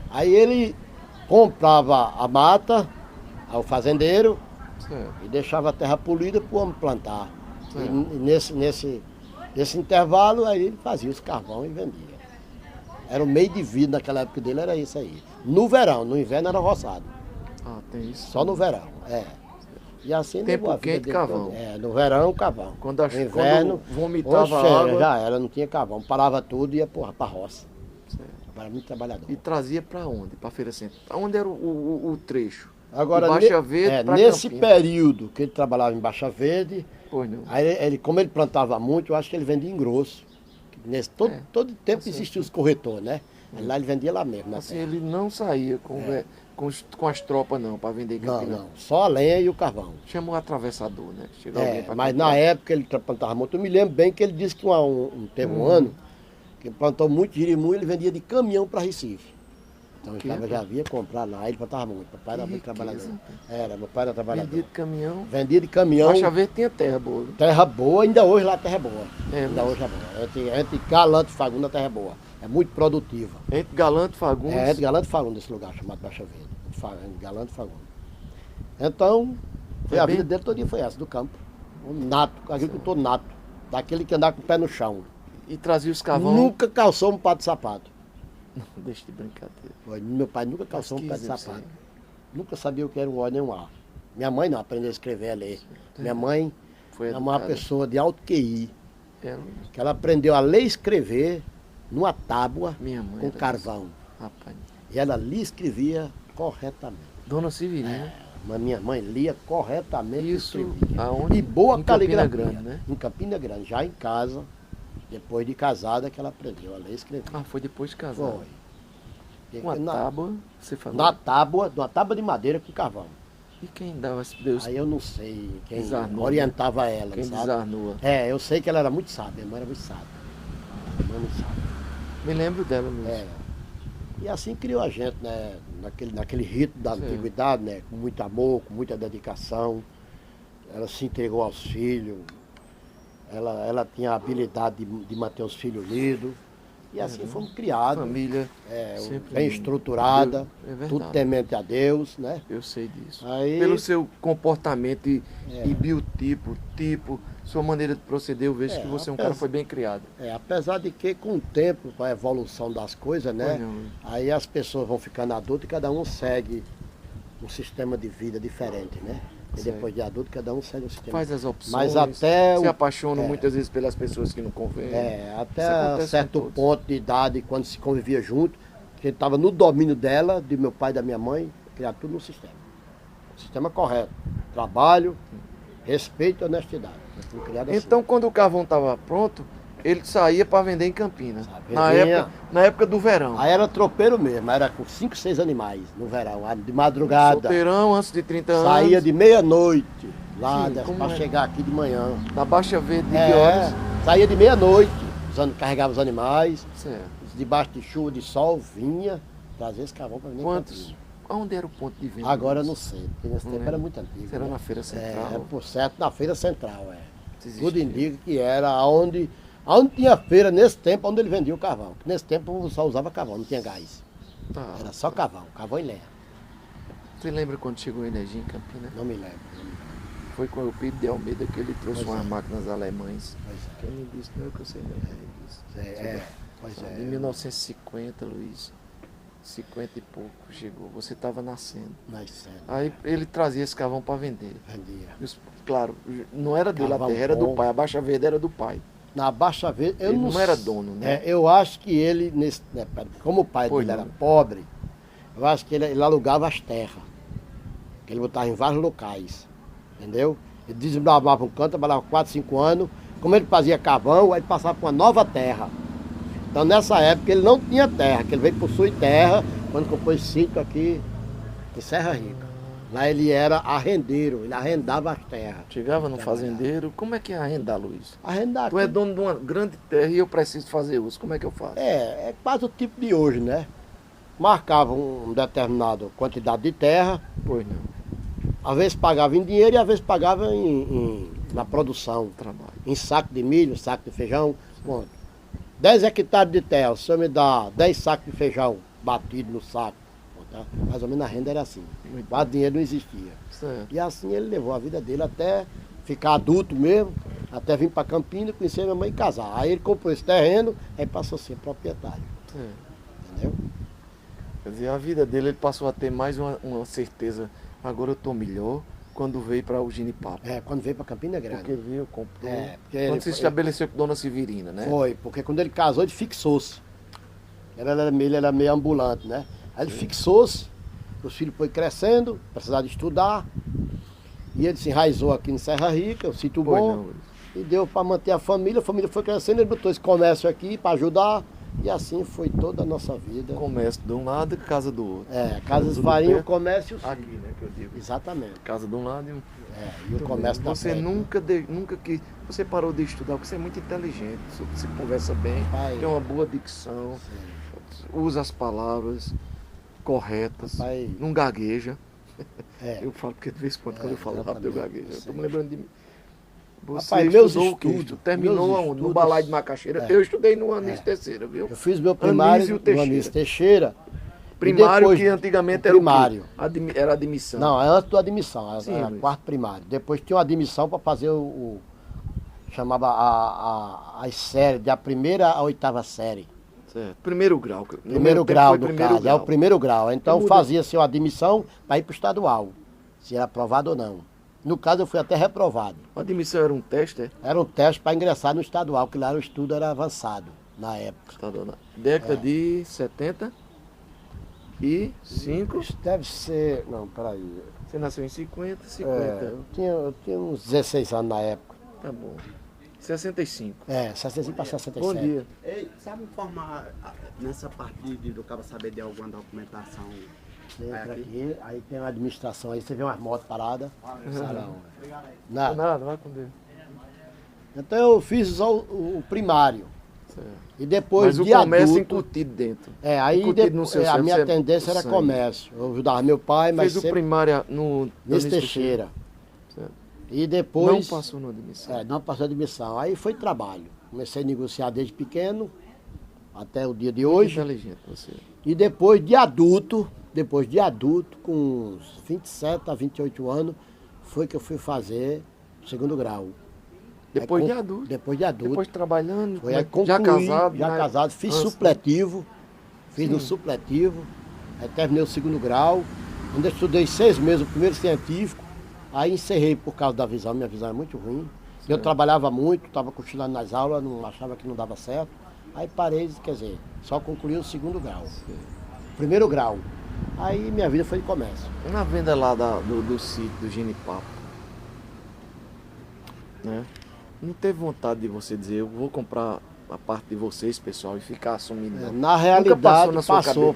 Aí ele comprava a mata ao fazendeiro e deixava a terra polida para o homem plantar. E nesse intervalo aí ele fazia os carvão e vendia. Era o meio de vida naquela época dele, era isso aí. No verão, no inverno era roçado. Tem isso. Só no verão, E assim tempo quente, carvão. No verão, carvão. No inverno, vomitava água. Já era, não tinha carvão. Parava tudo e ia pra roça. Era muito trabalhador. E trazia para onde? Para Feira Central? Onde era o trecho? Agora, de Baixa Verde para nesse Campina. Período que ele trabalhava em Baixa Verde, aí como ele plantava muito, eu acho que ele vendia em grosso. Todo tempo existiam os corretores, né? Aí lá ele vendia lá mesmo, na Assim, terra. ele não saía com as tropas não, para vender em Não, Campina. não. Só a lenha e o carvão. Chamou o atravessador, né? Chegou alguém para Mas na época ele plantava muito. Eu me lembro bem que ele disse que teve um ano que ele plantou muito jirimu e ele vendia de caminhão para Recife. Então já havia comprar lá, ele plantava muito. Meu pai era muito trabalhador. Meu pai era trabalhador. Vendia de caminhão. Vendia de caminhão. Baixa Verde tinha terra boa. Terra boa, ainda hoje lá a terra é boa. Ainda hoje é boa. Entre Galante e Fagundes a terra é boa. É muito produtiva. Entre Galante e Fagundes? Entre Galante e Fagundes, esse lugar chamado Baixa Verde. Entre Galante e Fagundes. Então, a vida dele todo dia foi essa, do campo. Um nato, agricultor nato. Daquele que andava com o pé no chão. E trazia os cavão? Nunca calçou um par de sapato. Deixa de brincadeira. Meu pai nunca calçou um pé de sapato. Nunca sabia o que era um O nem um A. Minha mãe não aprendeu a escrever e a ler. Minha mãe é uma pessoa de alto QI. Que ela aprendeu a ler e escrever numa tábua com carvão. Rapaz. E ela lia e escrevia corretamente. Dona Severina. Mas minha mãe lia corretamente. Isso aonde? E boa caligrafia. Em Campina Grande, né? Em Campina Grande, já em casa, depois de casada que ela aprendeu a ler e escrever. Ah, foi depois de casada? Foi. Uma tábua, você falou? Numa tábua de madeira com carvão. E quem dava Deus? Aí eu não sei quem desarnou, orientava ela, quem sabe? desarnou. Eu sei que ela era muito sábia, minha mãe era muito sábia. Minha mãe muito sábia. Me lembro dela mesmo. E assim criou a gente, né? Naquele rito da antiguidade, né? Com muito amor, com muita dedicação. Ela se entregou aos filhos. Ela tinha a habilidade de manter os filhos unidos. E assim fomos criados. Família bem estruturada, tudo temente a Deus, né? Eu sei disso. Aí, pelo seu comportamento e biotipo, sua maneira de proceder, eu vejo que você é um cara que foi bem criado. Apesar de que com o tempo, com a evolução das coisas, né? Aí as pessoas vão ficando adultas e cada um segue um sistema de vida diferente, né? E depois de adulto, cada um segue o sistema. Faz as opções, mas até se apaixona muitas vezes pelas pessoas que não convêm. Até certo ponto de idade, quando se convivia junto, que estava no domínio dela, de meu pai e da minha mãe, criar tudo no sistema. O sistema correto. Trabalho, respeito e honestidade. Então, quando o carvão estava pronto, ele saía para vender em Campinas. Na época do verão. Aí era tropeiro mesmo, era com 5, 6 animais no verão, de madrugada. Solteirão, antes de 30 anos. Saía de meia-noite lá para chegar aqui de manhã. Na Baixa Verde, de que horas? Saía de meia-noite, carregava os animais. Certo. Debaixo de chuva, de sol, vinha, trazia esse carvão para vender. Quantos? Onde era o ponto de venda? Agora não sei, porque nesse tempo era muito antigo. Era na Feira Central? Por certo, na Feira Central, Tudo indica que era onde tinha feira nesse tempo, onde ele vendia o carvão. Nesse tempo só usava carvão, não tinha gás. Era só carvão e lenha. Você lembra quando chegou a energia em Campinas? Não me lembro. Foi com o Pedro de Almeida que ele trouxe umas máquinas alemães. Quem me disse, não é que eu sei mesmo. Em 1950, Luiz, 50 e pouco chegou. Você estava nascendo. Aí ele trazia esse carvão para vender. Vendia. Claro, não era dele a terra, era do pai. A Baixa Verde era do pai. Na Baixa Verde, ele não era dono, né? Eu acho que ele, como o pai dele era pobre, eu acho que ele alugava as terras. Que ele botava em vários locais. Entendeu? Ele desbravava um canto, trabalhava 4, 5 anos. Como ele fazia carvão, aí ele passava para uma nova terra. Então nessa época ele não tinha terra, que ele veio possuir terra quando comprou esse sítio aqui em Serra Rica. Lá ele era arrendeiro, ele arrendava as terras. Chegava no fazendeiro, como é que é arrendar, Luiz? Arrendar. Tu é dono de uma grande terra e eu preciso fazer uso, como é que eu faço? É quase o tipo de hoje, né? Marcava uma determinada quantidade de terra. Pois não. Às vezes pagava em dinheiro e às vezes pagava na produção. Trabalho. Em saco de milho, saco de feijão. Bom, 10 hectares de terra, o senhor me dá 10 sacos de feijão batido no saco. Tá? Mais ou menos a renda era assim. O dinheiro não existia. Certo. E assim ele levou a vida dele até ficar adulto mesmo, até vir para Campinas, conhecer minha mãe e casar. Aí ele comprou esse terreno, aí passou a ser proprietário. Certo. Entendeu? Quer dizer, a vida dele ele passou a ter mais uma certeza. Agora eu estou melhor quando veio para o Ginipapo. Quando veio para Campina Grande. Porque veio, comprou. Quando se estabeleceu com Dona Severina, né? Foi, porque quando ele casou ele fixou-se. Ele era meio ambulante, né? Aí ele fixou-se, os filhos foram crescendo, precisava de estudar. E ele se enraizou aqui em Serra Rica, um sítio bom. E deu para manter a família foi crescendo, ele botou esse comércio aqui para ajudar. E assim foi toda a nossa vida. Comércio de um lado e casa do outro. Casas de farinha, o comércio... Aqui, né, que eu digo. Exatamente. Casa de um lado e o comércio da Você nunca quis... Você parou de estudar, porque você é muito inteligente, você conversa bem, tem uma boa dicção, usa as palavras corretas, não gagueja. Eu falo porque de vez em quando eu falo rápido eu gaguejo. Eu estou me lembrando de mim. Você estudou o quê? Terminou aonde? No Balaio de Macaxeira? Eu estudei no Anísio Teixeira, viu? Eu fiz meu primário no Anísio Teixeira. Primário que antigamente era primário. Era admissão. Não, antes da admissão, era quarto primário. Depois tinha uma admissão para fazer chamava as séries, da primeira à oitava série. Certo. Primeiro grau. Primeiro grau, no caso, é o primeiro grau. Então fazia-se uma admissão para ir para o estadual, se era aprovado ou não. No caso, eu fui até reprovado. A admissão era um teste, é? Era um teste para ingressar no estadual, que lá o estudo era avançado, na época. Década de 75? Isso deve ser... Não, peraí. Você nasceu em 50? Eu tinha uns 16 anos na época. Tá bom. 65. 65 para 67. Bom dia. Ei, sabe informar nessa parte do cara saber de alguma documentação? Entra aqui, aí tem uma administração aí, você vê umas motos paradas. Salão. Nada, vai com Deus. Então eu fiz só o primário. Certo. E depois mas de o comércio adulto, incutido dentro. Aí a minha tendência era comércio. Eu ajudava meu pai, mas fez o primário no nesse Teixeira. Certo. E depois... Não passou na admissão. Não passou na admissão. Aí foi trabalho. Comecei a negociar desde pequeno, até o dia de hoje. Inteligente você. E depois de adulto, com uns 27 a 28 anos, foi que eu fui fazer o segundo grau. Depois de adulto? Depois de adulto. Depois trabalhando, foi já casado, fiz supletivo, fiz no supletivo, aí terminei o segundo grau, ainda estudei 6 meses, o primeiro científico, aí encerrei por causa da visão, minha visão é muito ruim. Certo. Eu trabalhava muito, estava cochilando nas aulas, não achava que não dava certo, aí parei, quer dizer, só concluí o segundo grau. Primeiro grau. Aí minha vida foi de comércio. Na venda lá do sítio do Genipapo, né? Não teve vontade de você dizer, eu vou comprar a parte de vocês, pessoal, e ficar assumindo? Na realidade,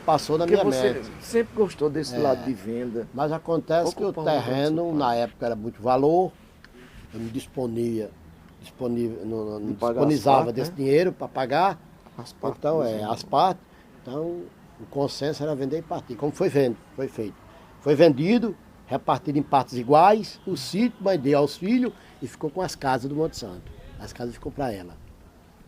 passou na minha mente. Você sempre gostou desse lado de venda. Mas acontece que o terreno, na época, era muito valor, eu me disponibilizava desse dinheiro para pagar. As partes. Então, as partes. Então, o consenso era vender e partir. Como foi feito. Foi vendido, repartido em partes iguais, o sítio, mas dei aos filhos e ficou com as casas do Monte Santo. As casas ficou para ela.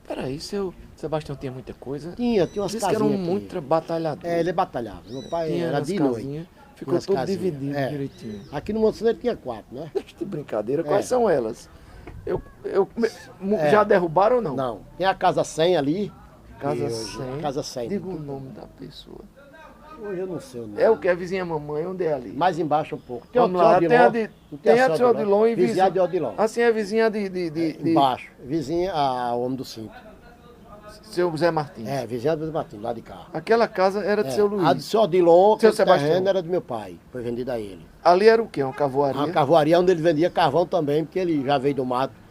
Peraí, seu Sebastião tinha muita coisa? Tinha umas casinhas. Que era muito batalhador. Ele batalhava. Meu pai tinha era de noite. Ficou tudo dividido direitinho. Aqui no Monte Santo ele tinha 4, né? De brincadeira, quais são elas? Já derrubaram ou não? Não. Tem a Casa 100 ali. Casa 100. Diga o nome da pessoa. Hoje eu não sei o nome. É o que? A vizinha mamãe, onde é ali? Mais embaixo um pouco. Vamos lá, tem a de seu Odilon e vizinha de Odilon. Assim é vizinha de... Embaixo. Vizinha ao homem do cinto. Seu Zé Martins. Vizinha do Zé Martins, lá de cá. Aquela casa era de seu Luiz. A de seu Odilon, seu Sebastião, terreno era do meu pai. Foi vendida a ele. Ali era o quê? Uma carvoaria? Uma carvoaria onde ele vendia carvão também, porque ele já veio do mato.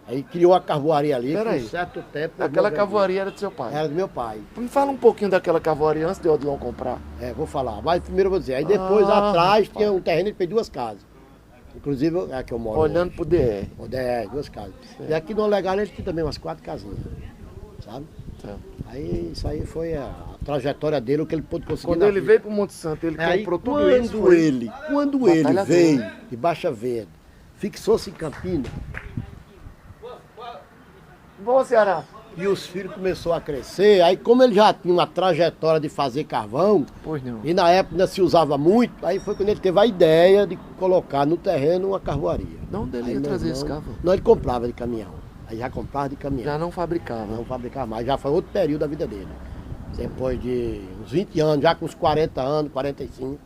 Aí criou a carvoaria ali, por um certo tempo. Aquela carvoaria era do seu pai? Era do meu pai. Me fala um pouquinho daquela carvoaria antes de Odilon comprar. Vou falar. Mas primeiro eu vou dizer. Aí depois atrás tinha um terreno que fez 2 casas. Inclusive é que eu moro. Olhando pro DR. O DR, 2 casas. Certo. E aqui no Olegário ele tinha também umas 4 casinhas. Sabe? Certo. Aí isso aí foi a trajetória dele, o que ele pôde conseguir. Quando ele veio pro Monte Santo, ele comprou tudo isso. Quando ele veio de Baixa Verde, fixou-se em Campinas. Bom, Ceará. E os filhos começaram a crescer, aí como ele já tinha uma trajetória de fazer carvão, e na época ainda se usava muito, aí foi quando ele teve a ideia de colocar no terreno uma carvoaria. De onde ele ia trazer esse carvão? Não, ele comprava de caminhão. Aí já comprava de caminhão. Já não fabricava? Não fabricava mais, já foi outro período da vida dele. Depois de uns 20 anos, já com uns 40 anos, 45,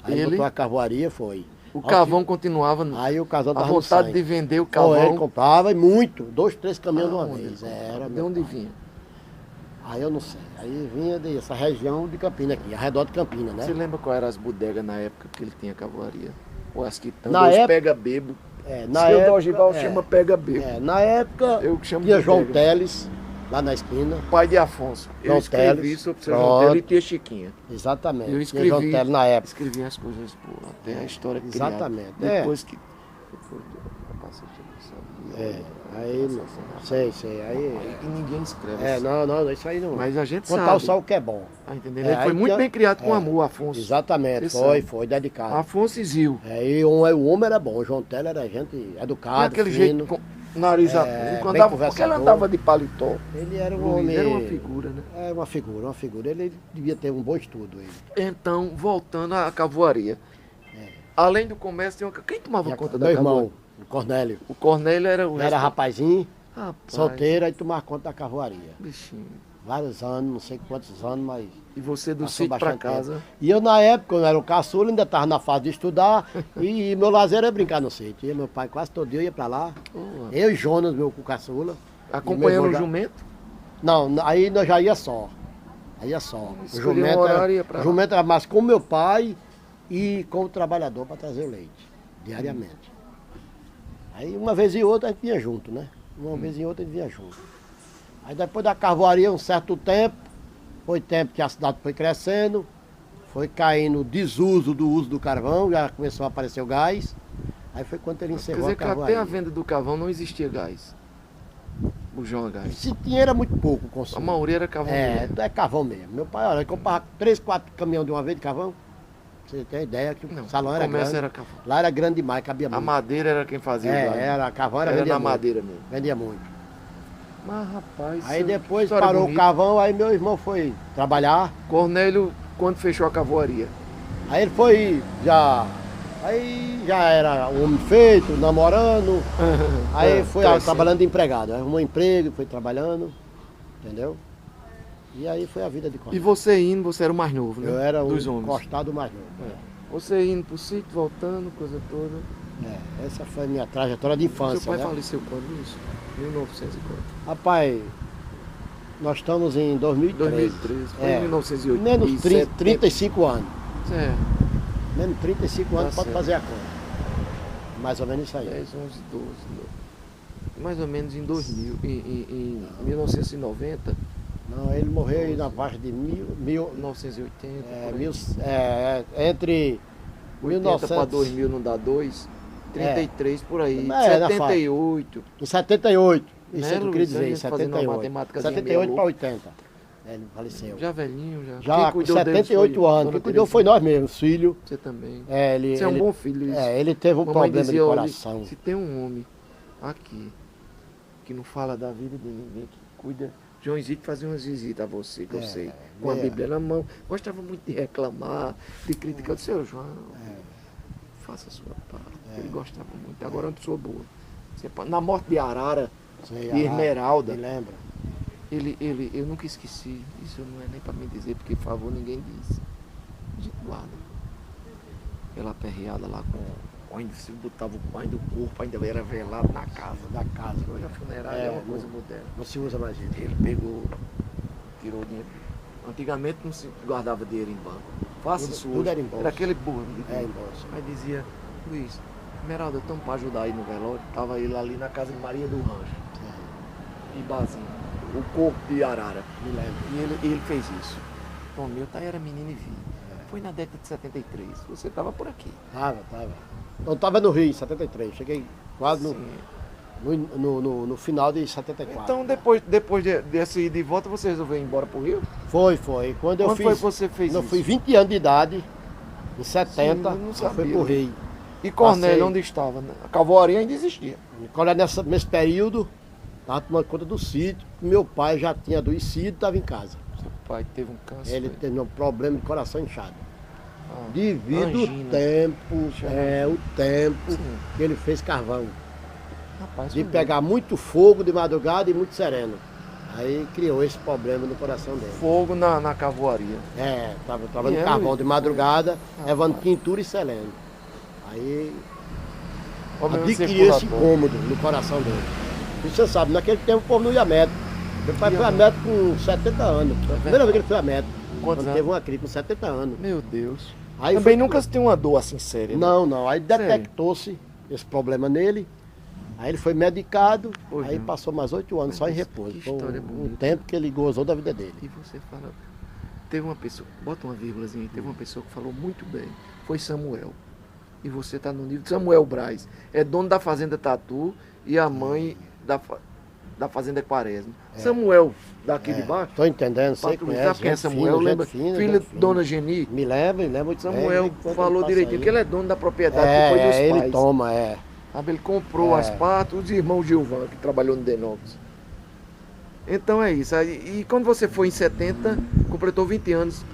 aí ele botou a carvoaria, foi. O carvão continuava. Aí o casal a vontade de vender o carvão. Ele comprava e muito, 2, 3 caminhões de uma vez. De onde vinha? Aí eu não sei. Aí vinha dessa região de Campinas aqui, ao redor de Campinas, né? Você lembra qual eram as bodegas na época que ele tinha carvoaria? Ou as que estão, pega bebo. Na época, chama pega bebo. Na época eu chamo tinha João Teles, lá na esquina. Pai de Afonso. Eu João escrevi Teles. sobre o seu João Teles e tia Chiquinha. Exatamente. Eu Tinha escrevi, João Teles na época. escrevi as coisas, pô, até a história Exatamente. criada. É. Depois que... Depois do capacete, É, aí, sei, aí... E ninguém escreve. Não, isso aí não. Mas a gente Contar sabe. o sol que é bom. Tá entendendo? É, Ele foi aí muito tinha- bem criado com é, amor, Afonso. Exatamente, Você foi dedicado. Afonso e Zil. E o homem era bom, o João Teles era gente Tinha educado, aquele fino. jeito, com nariz É, atrás. bem Porque ele conversador. andava de paletó. Ele era um Luiz homem... era uma figura, né? É, uma figura. Ele devia ter um bom estudo, ele. Então, voltando à cavoaria. Além do comércio, tem uma... quem tomava conta da Meu cavoaria? irmão, o Cornélio, O Cornélio era o era rapazinho, Rapaz, solteiro, aí tomava conta da carvoaria. bichinho. Vários anos, não sei quantos anos, mas... E você do passou sítio pra bastante casa. tempo. E eu, na época, quando eu era o caçula, ainda estava na fase de estudar, e meu lazer era brincar no sítio. E meu pai quase todo dia ia pra lá. Boa. Eu e Jonas, meu caçula. Acompanhando E o meu jumento? Não, aí nós já ia só. Aí ia só. O Escolhia um horário e ia pra lá. jumento era mais com meu pai e com o trabalhador para trazer o leite, diariamente. Aí uma vez e outra a gente vinha junto, né? Uma vez e outra a gente vinha junto. Aí depois da carvoaria, um certo tempo, foi tempo que a cidade foi crescendo, foi caindo o desuso do uso do carvão, já começou a aparecer o gás. Aí foi quando ele Quer encerrou dizer a que até carvoaria. a venda do carvão não existia gás. Bujão a gás. Se tinha era muito pouco o A consumo. maioria era carvão. É carvão mesmo. Meu pai, olha, ele comprava 3, 4 caminhões de uma vez de carvão. Você tem ideia que Não, o salão o era comércio grande. era carvão. Lá era grande demais, cabia A muito. madeira era quem fazia o gás. Era, carvão era, Era vendia na muito. madeira mesmo. Vendia muito. Mas rapaz. Aí depois história parou bonita. o carvão, aí meu irmão foi trabalhar. Cornélio, quando fechou a cavoaria? Aí ele foi Aí já era um homem feito, namorando. Aí foi crescendo. trabalhando de empregado. Arrumou um emprego, foi trabalhando. Entendeu? E aí foi a vida de E Cornélio. você indo, você era o mais novo, né? Eu era dos o homens. encostado mais novo. Você indo pro sítio, voltando, coisa toda. Essa foi a minha trajetória de infância. Seu pai né? faleceu quando isso? 1900 e quanto? Rapaz, nós estamos em 2013. 2013. Foi em 1980. Menos 35 anos. É, Menos 35 anos Tá pode certo. fazer a conta. Mais ou menos isso aí. 10, 11, 12. Mais ou menos em 2000. Em 1990, Não, ele morreu aí na faixa de 1980. por aí. entre 80 para 1900 2000 não dá 2. 33 por aí. É, na 78. em 78. Isso Né, é que eu queria Luiz? dizer, em A gente fazendo uma 78. matemáticazinha 78 meio para 80. Ele faleceu. Já velhinho, já. Já Quem com cuidou deles 78 foi anos. Dona Quem cuidou Terezinha. foi nós mesmos, filho. Você também. Ele, Você é um ele- bom filho, isso. ele teve um Mamãe problema dizia, de olha, coração. se tem um homem aqui que não fala da vida de ninguém, que cuida. Joãozito fazia umas visitas a você, que eu sei, com a Bíblia na mão. Gostava muito de reclamar, de criticar. Eu disse, seu João, faça a sua parte. Ele gostava muito. Agora eu sou boa. Na morte de Arara, Sei, de Esmeralda, Me lembra? eu nunca esqueci. Isso não é nem para me dizer, porque por favor ninguém disse. A gente guarda. Ela aperreada lá com. Ainda se botava o pai do corpo, ainda era velado na casa. Da casa. Hoje a funerária é uma coisa moderna. Não se usa mais isso. Ele pegou, tirou o dinheiro. Antigamente não se guardava dinheiro em banco. Faça Tudo- isso tudo hoje. era em bolsa. Era aquele burro. É, em bolsa. Aí dizia, Luiz, Esmeralda, estamos para ajudar aí no velório. Tava ele ali na casa de Maria do Rancho, Ibazinho, o corpo de Arara. Me lembro. E ele fez isso. Tom Milton era menino e vi. Foi na década de 73. Você estava por aqui. Tava. Eu tava no Rio em 73. Cheguei quase Sim. no final de 74. Então, depois dessa ida e volta, você resolveu ir embora pro Rio? Foi. Quando eu Quando fiz. foi que você fez eu isso? fui 20 anos de idade, em 70, eu não eu sabia. fui pro Rio. E Cornélio, Passei. onde estava? A cavoaria ainda existia. Quando nesse período, estava tomando conta do sítio. Meu pai já tinha adoecido e estava em casa. Seu pai teve um câncer. Ele teve um problema de coração inchado. Ah, Devido angina. o tempo Sim. que ele fez carvão. Rapaz, De foi pegar muito fogo de madrugada e muito sereno. Aí criou esse problema no coração dele. fogo na cavoaria. Tava E no é, carvão Luiz? de madrugada, Ah, levando rapaz. quintura e seleno. Aí Problema adquiriu esse circulatório. incômodo no coração dele. E você sabe, naquele tempo o povo não ia a médico. Meu pai foi a médico com 70 anos. Foi a primeira vez que ele foi a médico. Quantos Quando anos? teve uma crise com 70 anos. Meu Deus. Aí Também foi- nunca se tem uma dor assim séria. né? Não. Aí detectou-se esse problema nele. Aí ele foi medicado, Pois aí não. passou mais 8 anos só em Mas repouso. que Foi história um bonita. tempo que ele gozou da vida dele. E você fala, teve uma pessoa, bota uma vírgulazinha aí, teve uma pessoa que falou muito bem, foi Samuel. E você está no nível de Samuel Braz. É dono da Fazenda Tatu e a mãe da Fazenda Quaresma. Samuel, daqui de baixo. Tô entendendo, sei Patrulha, conhece, sabe quem é gente Samuel? fina, Lembra? gente fina, Filha gente de fina. Dona Geni. Me lembra muito bem. Samuel ele conta falou que direitinho, passa que ele aí. é dono da propriedade que foi dos ele pais. toma, Sabe, ele comprou as patas, os irmãos Gilvan, que trabalhou no Denox. Então é isso. E quando você foi em 70, completou 20 anos.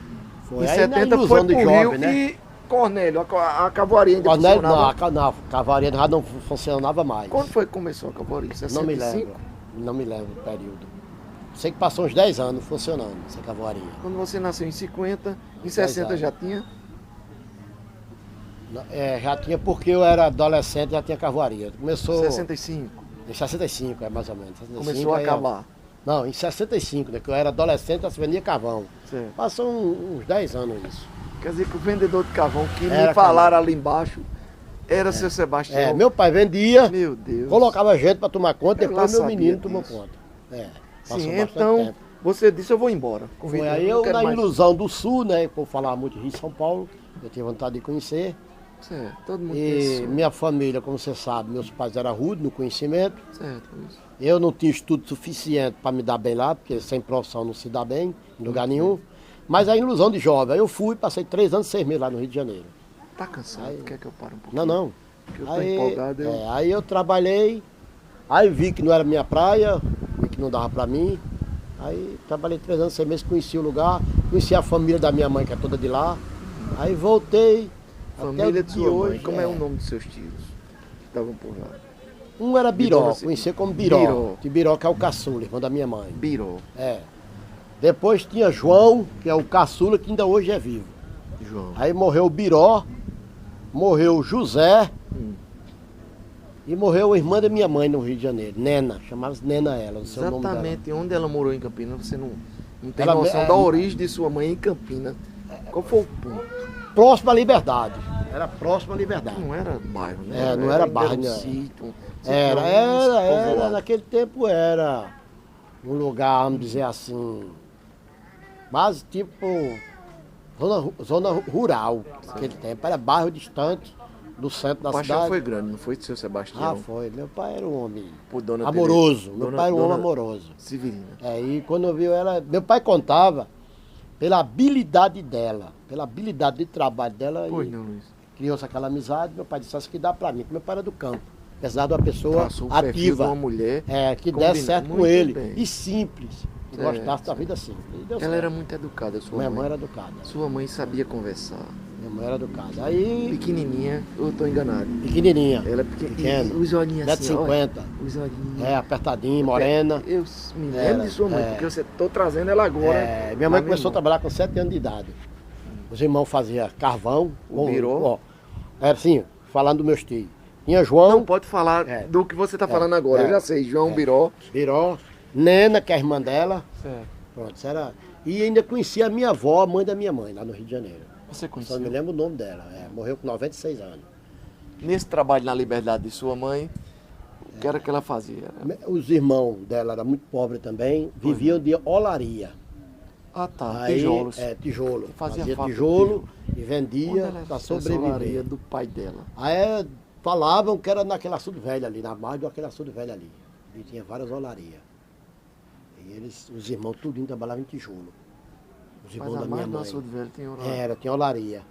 Foi Em aí 70 na foi ilusão pro de Rio jovem, né? e Cornélio, a cavalaria ainda Cornélio, funcionava. não, a cavalaria já não funcionava mais. Quando foi que começou a cavalaria? 65? Não me lembro. Não me lembro o período. Sei que passou uns 10 anos funcionando essa cavalaria. Quando você nasceu em 50, em 10 60 anos. já tinha? Já tinha, porque eu era adolescente, já tinha cavalaria. Começou 65. em 65, mais ou menos. 65, Começou a aí, acabar. Não, em 65, né? Que eu era adolescente, já se vendia carvão. Certo. Passou uns 10 anos isso. Quer dizer que o vendedor de carvão que Era me falaram ali embaixo era seu Sebastião. Meu pai vendia, Meu Deus. colocava gente para tomar conta, Eu depois lá meu menino sabia tomou disso. conta. Sim, Passou bastante então tempo. você disse eu vou embora. Com Foi 20 aí anos, eu, não quero na mais. ilusão do sul, né? Por falar muito de Rio e São Paulo, eu tinha vontade de conhecer. Certo, todo mundo E pensou. minha família, como você sabe, meus pais eram rudes no conhecimento. Certo, isso. Eu não tinha estudo suficiente para me dar bem lá, porque sem profissão não se dá bem em lugar nenhum. Mas a ilusão de jovem. Aí eu fui, passei 3 anos e 6 meses lá no Rio de Janeiro. Tá cansado? Quer que eu pare um pouquinho? Não. Porque eu tô empolgado. Aí eu trabalhei, aí vi que não era minha praia, vi que não dava para mim. Aí trabalhei 3 anos, 6 meses, conheci o lugar, conheci a família da minha mãe, que é toda de lá. Aí voltei. Família até o de dia sua mãe. hoje, Como é o nome dos seus tios? Que estavam por lá. Um era Biró, Dona conheci como Biró. Biró. Que Biró que é o caçula, irmão da minha mãe. Biró. Depois tinha João, que é o caçula, que ainda hoje é vivo. João. Aí morreu o Biró, morreu o José e morreu a irmã da minha mãe no Rio de Janeiro, Nena, chamava-se Nena ela, não sei o nome dela. Exatamente onde ela morou em Campinas, você não tem Ela- noção da origem de sua mãe em Campinas. Qual foi o ponto? Próximo à Liberdade. Era próximo à Liberdade. Não era bairro, né? Não era ainda bairro, um não. sítio, Era, povoado. naquele tempo era um lugar, vamos dizer assim, quase tipo zona rural, naquele tempo. Era bairro distante do centro da O paixão cidade. foi grande, não foi, seu Sebastião? Foi. Meu pai era um homem Por dona amoroso. Teresa. Meu Dona- pai era um homem dona amoroso. Severina. E quando eu vi ela, meu pai contava pela habilidade dela, pela habilidade de trabalho dela. Pois e não, Luiz. criou-se aquela amizade. Meu pai disse, isso que dá pra mim, que meu pai era do campo. Apesar de uma pessoa Traçou o perfil de ativa, uma mulher. que combina desse certo com muito ele. bem. E simples. Que Certo, gostasse da vida simples. E deu Ela certo. era muito educada, sua Minha mãe. mãe era educada. Sua mãe sabia conversar. Minha mãe era educada. Aí, Pequenininha, eu tô enganado. pequenininha. Ela é Pequena. Os olhinhos assim, 1,50 m. Os olhinhos. Apertadinha, morena. Eu me lembro Era, de sua mãe, porque você tô trazendo ela agora. Minha mãe na começou a memória. trabalhar com 7 anos de idade. Os irmãos faziam carvão. O Biró? Era assim, falando dos meus tios. Tinha João, Não pode falar do que você tá falando agora. Eu já sei, João Biró. Biró, Nena, que é a irmã dela. Certo. Pronto, isso era. E ainda conhecia a minha avó, a mãe da minha mãe, lá no Rio de Janeiro. Você Só conheceu? me lembro o nome dela. Morreu com 96 anos. Nesse trabalho na Liberdade de sua mãe, o que era que ela fazia? Os irmãos dela eram muito pobres também, viviam de olaria. Ah, tá. Aí, Tijolos. Tijolo. Fazia Fazia fábrica de tijolo e Onde vendia ela para essa olaria sobreviver. do pai dela. Aí falavam que era naquele açude velho ali, na margem daquele açude velho ali. E tinha várias olarias. E os irmãos tudinho trabalhavam em tijolo. Os irmãos Mas da a minha mais do mãe. açude velho tem olaria. Tinha olaria.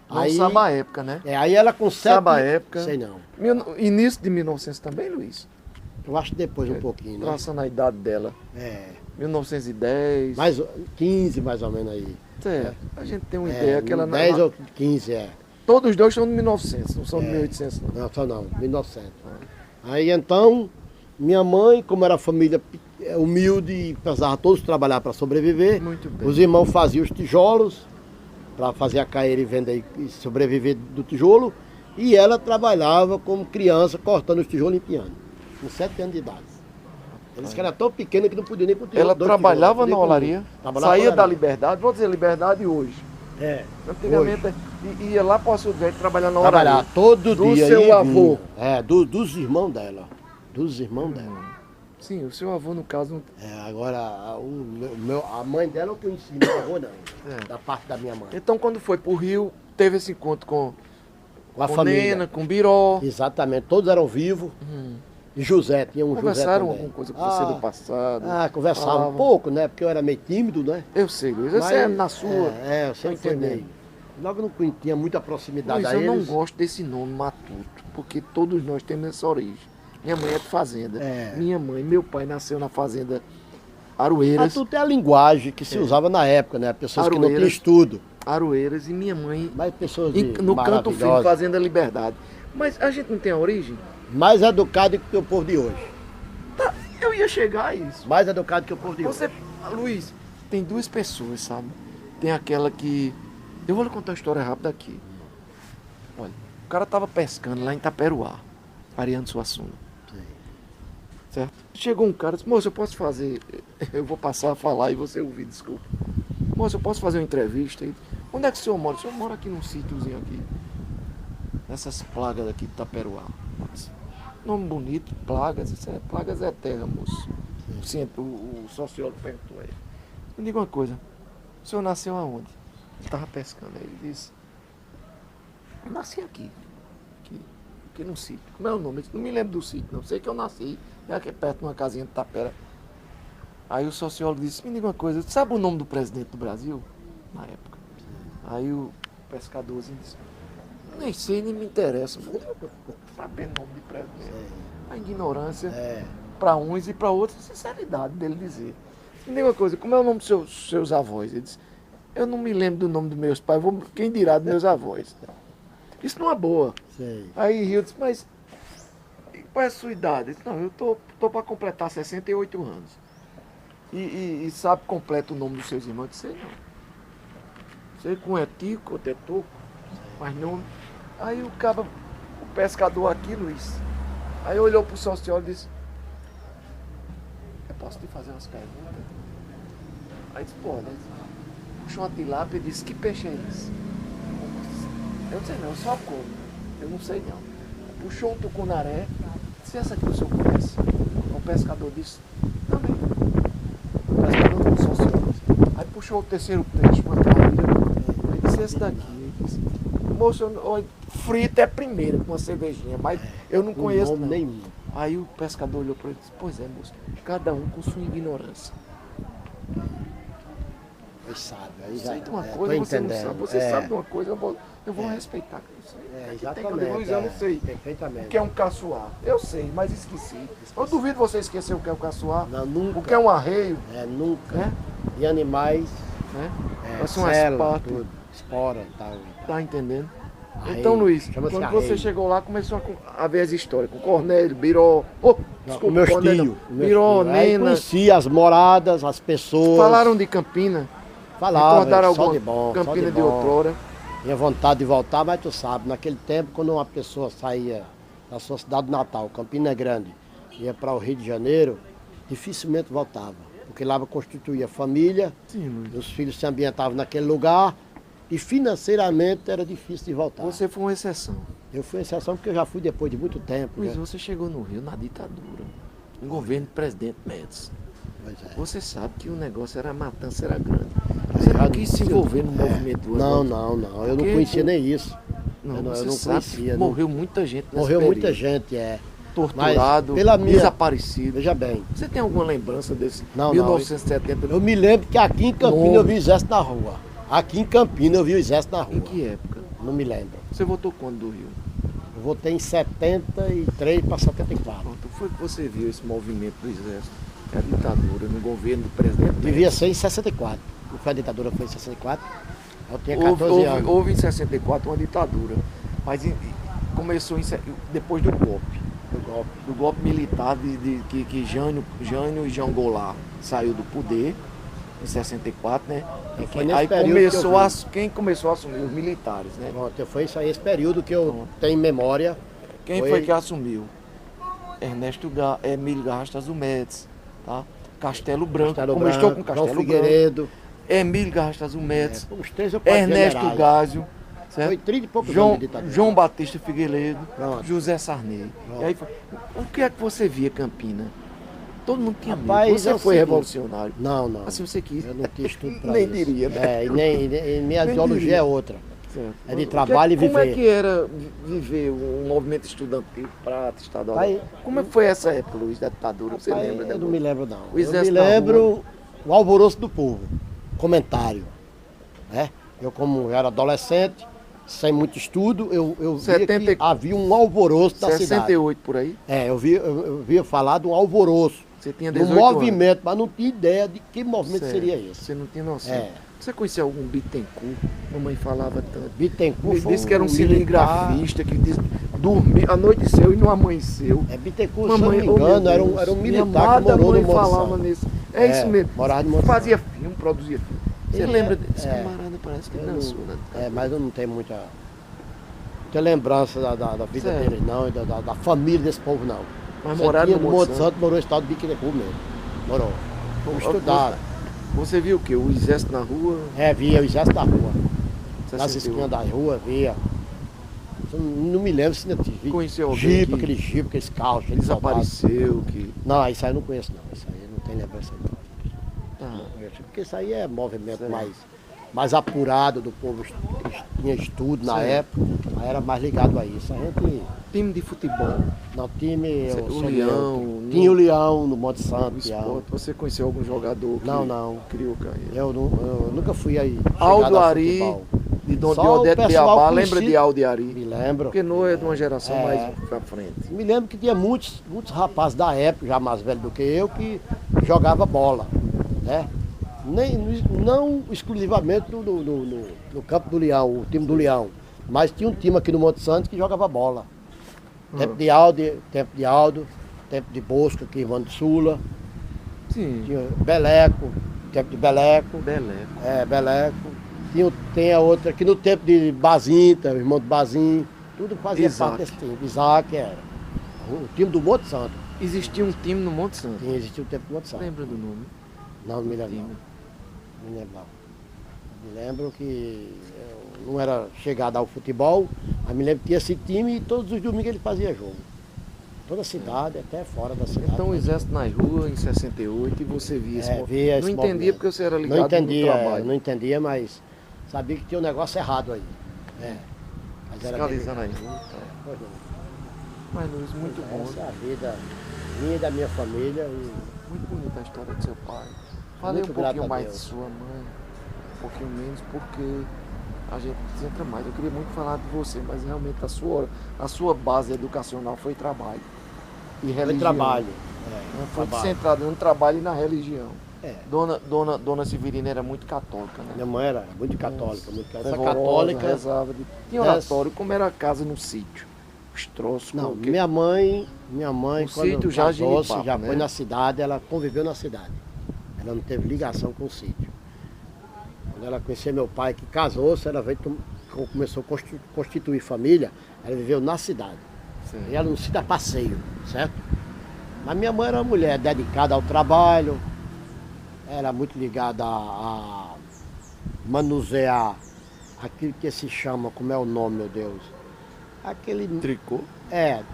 Não sabe a época, né? Aí ela com 7... Sabe a época? Sei não. Início de 1900 também, Luiz? Eu acho que depois um pouquinho, né? Traçando a idade dela. 1910. Mais 15 mais ou menos aí. Certo. A gente tem uma ideia que ela... 10 ou 15, Todos os dois são de 1900, não são de 1800 não. Não, só não, 1900. Aí então, minha mãe, como era família humilde, precisava todos trabalhar para sobreviver. Muito bem. Os irmãos faziam os tijolos, para fazer a caeira e vender e sobreviver do tijolo. E ela trabalhava como criança, cortando os tijolos e empiando, com 7 anos de idade. Eles que era tão pequena que não podia nem com tijolo. Ela 2 trabalhava tijolos, na podia com olaria, trabalhava saía na da olaria. Liberdade, vou dizer Liberdade hoje. Antigamente ia lá para o Açude Velho trabalhar na olaria. Trabalhar todo Do dia. seu ia e avô. vinha. Dos irmãos dela. Dos irmãos dela. Sim, o seu avô, no caso... Agora, a mãe dela eu conheci, meu avô não. Da parte da minha mãe. Então, quando foi pro Rio, teve esse encontro com a família. Nena, com Biró. Exatamente, todos eram vivos. E José, tinha um José Conversaram também. alguma coisa com você do passado? Conversava um pouco, né? Porque eu era meio tímido, né? Eu sei, Luiz. Você é na sua. Eu sempre fui meio. Logo não tinha muita proximidade Luiz, a eles. eu não gosto desse nome, Matuto, porque todos nós temos essa origem. Minha mãe é de fazenda. Minha mãe, meu pai nasceu na fazenda Aroeiras. Matuto é a linguagem que se usava na época, né? Pessoas que não tinham estudo. Aroeiras e minha mãe mais pessoas no Canto Firme, Fazenda Liberdade. Mas a gente não tem a origem? Mais educado que o povo de hoje. Tá, eu ia chegar a isso. Mais educado que o povo de hoje. Luiz, tem duas pessoas, sabe? Tem aquela que... Eu vou lhe contar uma história rápida aqui. Olha, o cara tava pescando lá em Itaperuá, Ariano Suassuna. Certo? Chegou um cara e disse, moço, eu posso fazer... Eu vou passar a falar e você ouvir, desculpa. Moço, eu posso fazer uma entrevista aí? Onde é que o senhor mora? O senhor mora aqui num sítiozinho aqui. Nessas plagas daqui de Itaperuá. Nome bonito, plagas. Plagas é terra, moço. O sociólogo perguntou a ele. Me diga uma coisa. O senhor nasceu aonde? Ele estava pescando. Aí ele disse, eu nasci aqui num sítio. Como é o nome? Eu disse, não me lembro do sítio, não. Sei que eu nasci aqui perto de uma casinha de Tapera. Aí o sociólogo disse, me diga uma coisa, sabe o nome do presidente do Brasil? Na época. Aí o pescadorzinho disse, nem sei, nem me interessa. Saber o nome de presidente. A ignorância para uns e para outros, a sinceridade dele dizer. Me diga uma coisa, como é o nome dos seus avós? Ele disse, eu não me lembro do nome dos meus pais, quem dirá dos meus avós? Isso não é boa. Sei. Aí Rio disse, mas qual é a sua idade? Eu disse, não, eu tô para completar 68 anos. E sabe completo o nome dos seus irmãos? Eu disse, sei não. Sei com é tico, ou é toco, mas não. Aí o pescador aqui, Luiz, aí olhou pro sociólogo e disse, eu posso te fazer umas perguntas? Aí disse, pode. Puxou uma tilápia e disse, que peixe é esse? Eu não sei não, eu só como. Eu não sei não. Puxou um tucunaré, disse, essa aqui o senhor conhece? O pescador disse, também. O pescador não sociólogo. Aí puxou o terceiro peixe, uma carrilha. Ele disse, esse daqui. Ele disse, moço, frito é primeiro, com uma cervejinha, mas eu não conheço não. Nenhum. Aí o pescador olhou para ele e disse, pois é, moço, cada um com sua ignorância. Sabe, aí já sei de uma coisa, você não sabe. Você sabe de uma coisa, eu vou respeitar. Exatamente. Eu não sei perfeitamente. O que é um caçoar. Eu sei, mas esqueci. Eu duvido você esquecer o que é um caçoar. Não, nunca. O que é um arreio. Nunca. E animais. Célula, tudo. Espora e tal. Tá entendendo? Arreio. Então, Luiz, quando você chegou lá, começou a ver as histórias. Com Cornélio, Biró. Desculpa, meus tios. Biró, Nena. Conheci as moradas, as pessoas. Falaram de Campina. Falaram, só de bom. Campina de outrora. Tinha vontade de voltar, mas tu sabe, naquele tempo, quando uma pessoa saía da sua cidade natal, Campina Grande, ia para o Rio de Janeiro, dificilmente voltava. Porque lá constituía família, os filhos se ambientavam naquele lugar e financeiramente era difícil de voltar. Você foi uma exceção. Eu fui uma exceção porque eu já fui depois de muito tempo. Luiz, você chegou no Rio na ditadura, no governo do presidente Médici. Você sabe que o negócio era a matança, era grande. Você não quis se envolver no movimento? Não, eu não conhecia nem isso. Eu não conhecia. Morreu muita gente nessa Morreu muita gente, torturado, desaparecido. Veja bem. Você tem alguma lembrança desse 1970? Eu me lembro que aqui em Campina eu vi o exército na rua. Aqui em Campina eu vi o exército na rua. Em que época? Não me lembro. Você votou quando do Rio? Eu votei em 73 para 74. Então foi que você viu esse movimento do exército? É a ditadura no governo do presidente. Devia ser em 64. Não foi a ditadura, foi em 64. Eu tinha 14 anos. Houve em 64 uma ditadura, mas começou depois do golpe. Do golpe militar que Jânio e João Goulart saiu do poder em 64, né? Aí quem começou a assumir? Os militares, né? Pronto, foi isso aí, esse período que eu tenho memória. Quem foi que assumiu? Emílio Garrastazu Médici, tá? Castelo Branco, começou com Castelo Figueiredo, Emílio Garrastazu Médici, os três ou quatro Ernesto generais. Gásio, Certo? Foi 30 e poucos anos de ditadura. João Batista Figueiredo, Pronto. José Sarney. Pronto. E aí, o que é que você via Campina? Todo mundo tinha Rapaz, medo. Você é o foi seguinte. revolucionário. Não. Assim você quis. Eu não tinha estudo pra Nem isso. diria, né? E minha Nem ideologia diria. é outra. Certo. É de trabalho e viver. Como é que era viver um movimento estudantil prata, estadual? Pai, Como é que foi essa época, Luiz, da ditadura? Você Rapaz, lembra? eu não me lembro, não. O Eu exército me na lembro o alvoroço do povo. Comentário. Né? Eu, como era adolescente, sem muito estudo, eu via que havia um alvoroço da cidade. 68 por aí? Eu via falar de um alvoroço. Você tinha Um 18 movimento, anos. mas não tinha ideia de que movimento Certo. seria esse. Você não tinha noção. É. Você conhecia algum Bittencourt? Mamãe falava tanto. Bittencourt Me foi disse que era um militar. cinegrafista que disse dormir, anoiteceu e não amanheceu. Bittencourt, se eu não Mamãe, me oh, meu engano, Deus, era um minha militar que amada morou mãe no Monte falava Santo. nisso. É isso mesmo. Morava no Monte Fazia Santo. filme, produzia filme. Você Ele lembra desse é. camarada? Parece que Eu dançou, não- né? mas eu não tenho muita lembrança da vida Certo. dele, não, e da família desse povo, não. Mas Você moraram tinha no Monte Santo? morou no estado de Bittencourt mesmo. Morou. Estudaram. Você viu o quê? O exército na rua? Via o exército da rua. Nas 68. esquinas da rua, via. Eu não me lembro se ainda tive. Conheceu alguém Jipe, que aquele jipe, aqueles carros, aqueles soldados. Desapareceu, que... Não, isso aí eu não conheço, não. Isso aí eu não tenho lembrança, não. Ah, Porque isso aí é movimento Certo. mais apurado do povo que tinha estudo na Certo. época, aí era mais ligado a isso. A gente, time de futebol, não, time, eu o sou Leão, neutro. Tinha o Leão no Monte o Santo, Leão. esporte. Você conheceu algum jogador que Não. criou carreira? Eu nunca fui aí. Aldo chegado ao Ari, futebol. de Só de o Odete pessoal Beabá, conhecido. lembra de Aldo Ari? Me lembro. Porque Noé é de uma geração É. mais pra frente. Me lembro que tinha muitos rapazes da época, já mais velhos do que eu, que jogava bola, né? Não exclusivamente no campo do Leão, o time do Leão, mas tinha um time aqui no Monte Santo que jogava bola. Tempo de Aldo, tempo de Bosco, aqui em Ivano de Sula, Sim, tinha Beleco, tempo de Beleco, Belé. Beleco. Tem a outra aqui no tempo de Bazinta, o irmão do Bazin, tudo fazia Isaac. parte desse time. Isaac era. O time do Monte Santo. Existia um time no Monte Santo. Existia o tempo do Monte Santo. Lembra do nome? Não me lembro. Time. Não me lembro. Me lembro que eu não era chegado ao futebol, mas me lembro que tinha esse time e todos os domingos ele fazia jogo. Toda a cidade, até fora da cidade. Então o exército nas ruas em 68 e você via esse movimento. via esse Não entendia movimento. porque você era ligado Não entendia, no trabalho. não entendia, mas sabia que tinha um negócio errado aí. Mas era Fiscalizando bem- as ruas. Pois não. Mas Luiz, muito bom. Essa é a vida minha e da minha família. Muito bonita a história do seu pai. Falei Muito um pouquinho grato a mais Deus. de sua mãe, um pouquinho menos, porque a gente entra mais. Eu queria muito falar de você, mas realmente a sua base educacional foi trabalho. E Foi religião. trabalho. Não foi trabalho. centrado no trabalho e na religião. É. Dona Severina era muito católica, né? Minha mãe era muito católica, muito católica. Essa Fervorosa, católica. rezava. Tinha oratório, como era a casa no sítio. Os troços. Não, com o quê? minha mãe O quando sítio já casou-se, Genipapo, já né? foi na cidade, ela conviveu na cidade. Ela não teve ligação com o sítio. Quando ela conheceu meu pai, que casou-se, ela começou a constituir família, ela viveu na cidade. Sim. E ela não se dá passeio, certo? Mas minha mãe era uma mulher dedicada ao trabalho, era muito ligada a manusear aquilo que se chama, como é o nome, meu Deus? Aquele. Tricô.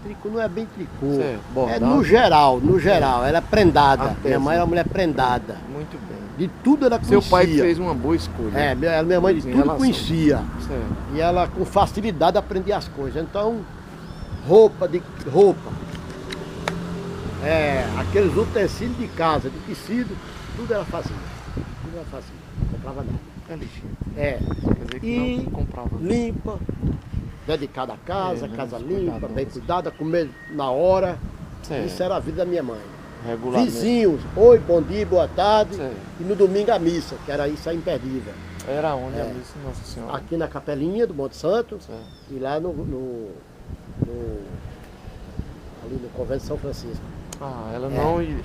Tricô não é bem tricô. Certo, É bordado. no geral, ela é prendada. Artesã. Minha mãe era uma mulher prendada. Muito bem. De tudo ela conhecia. Seu pai fez uma boa escolha. Minha mãe de Em tudo relação. conhecia. Certo. E ela com facilidade aprendia as coisas. Então, roupa, aqueles utensílios de casa, de tecido, tudo ela fazia. Tudo ela fazia. Não comprava nada. É lixinho. É. Quer dizer que E não comprava. limpa, dedicada à casa, né? casa Cuidadosa. limpa, bem cuidada, comer na hora. Certo. Isso era a vida da minha mãe. Regularmente. Vizinhos, oi, bom dia, boa tarde. Certo. E no domingo a missa, que era isso aí imperdível. Era onde É. a missa, Nossa Senhora. Aqui na capelinha do Monte Santo Certo. e lá ali no convento de São Francisco. Ah, ela não. E,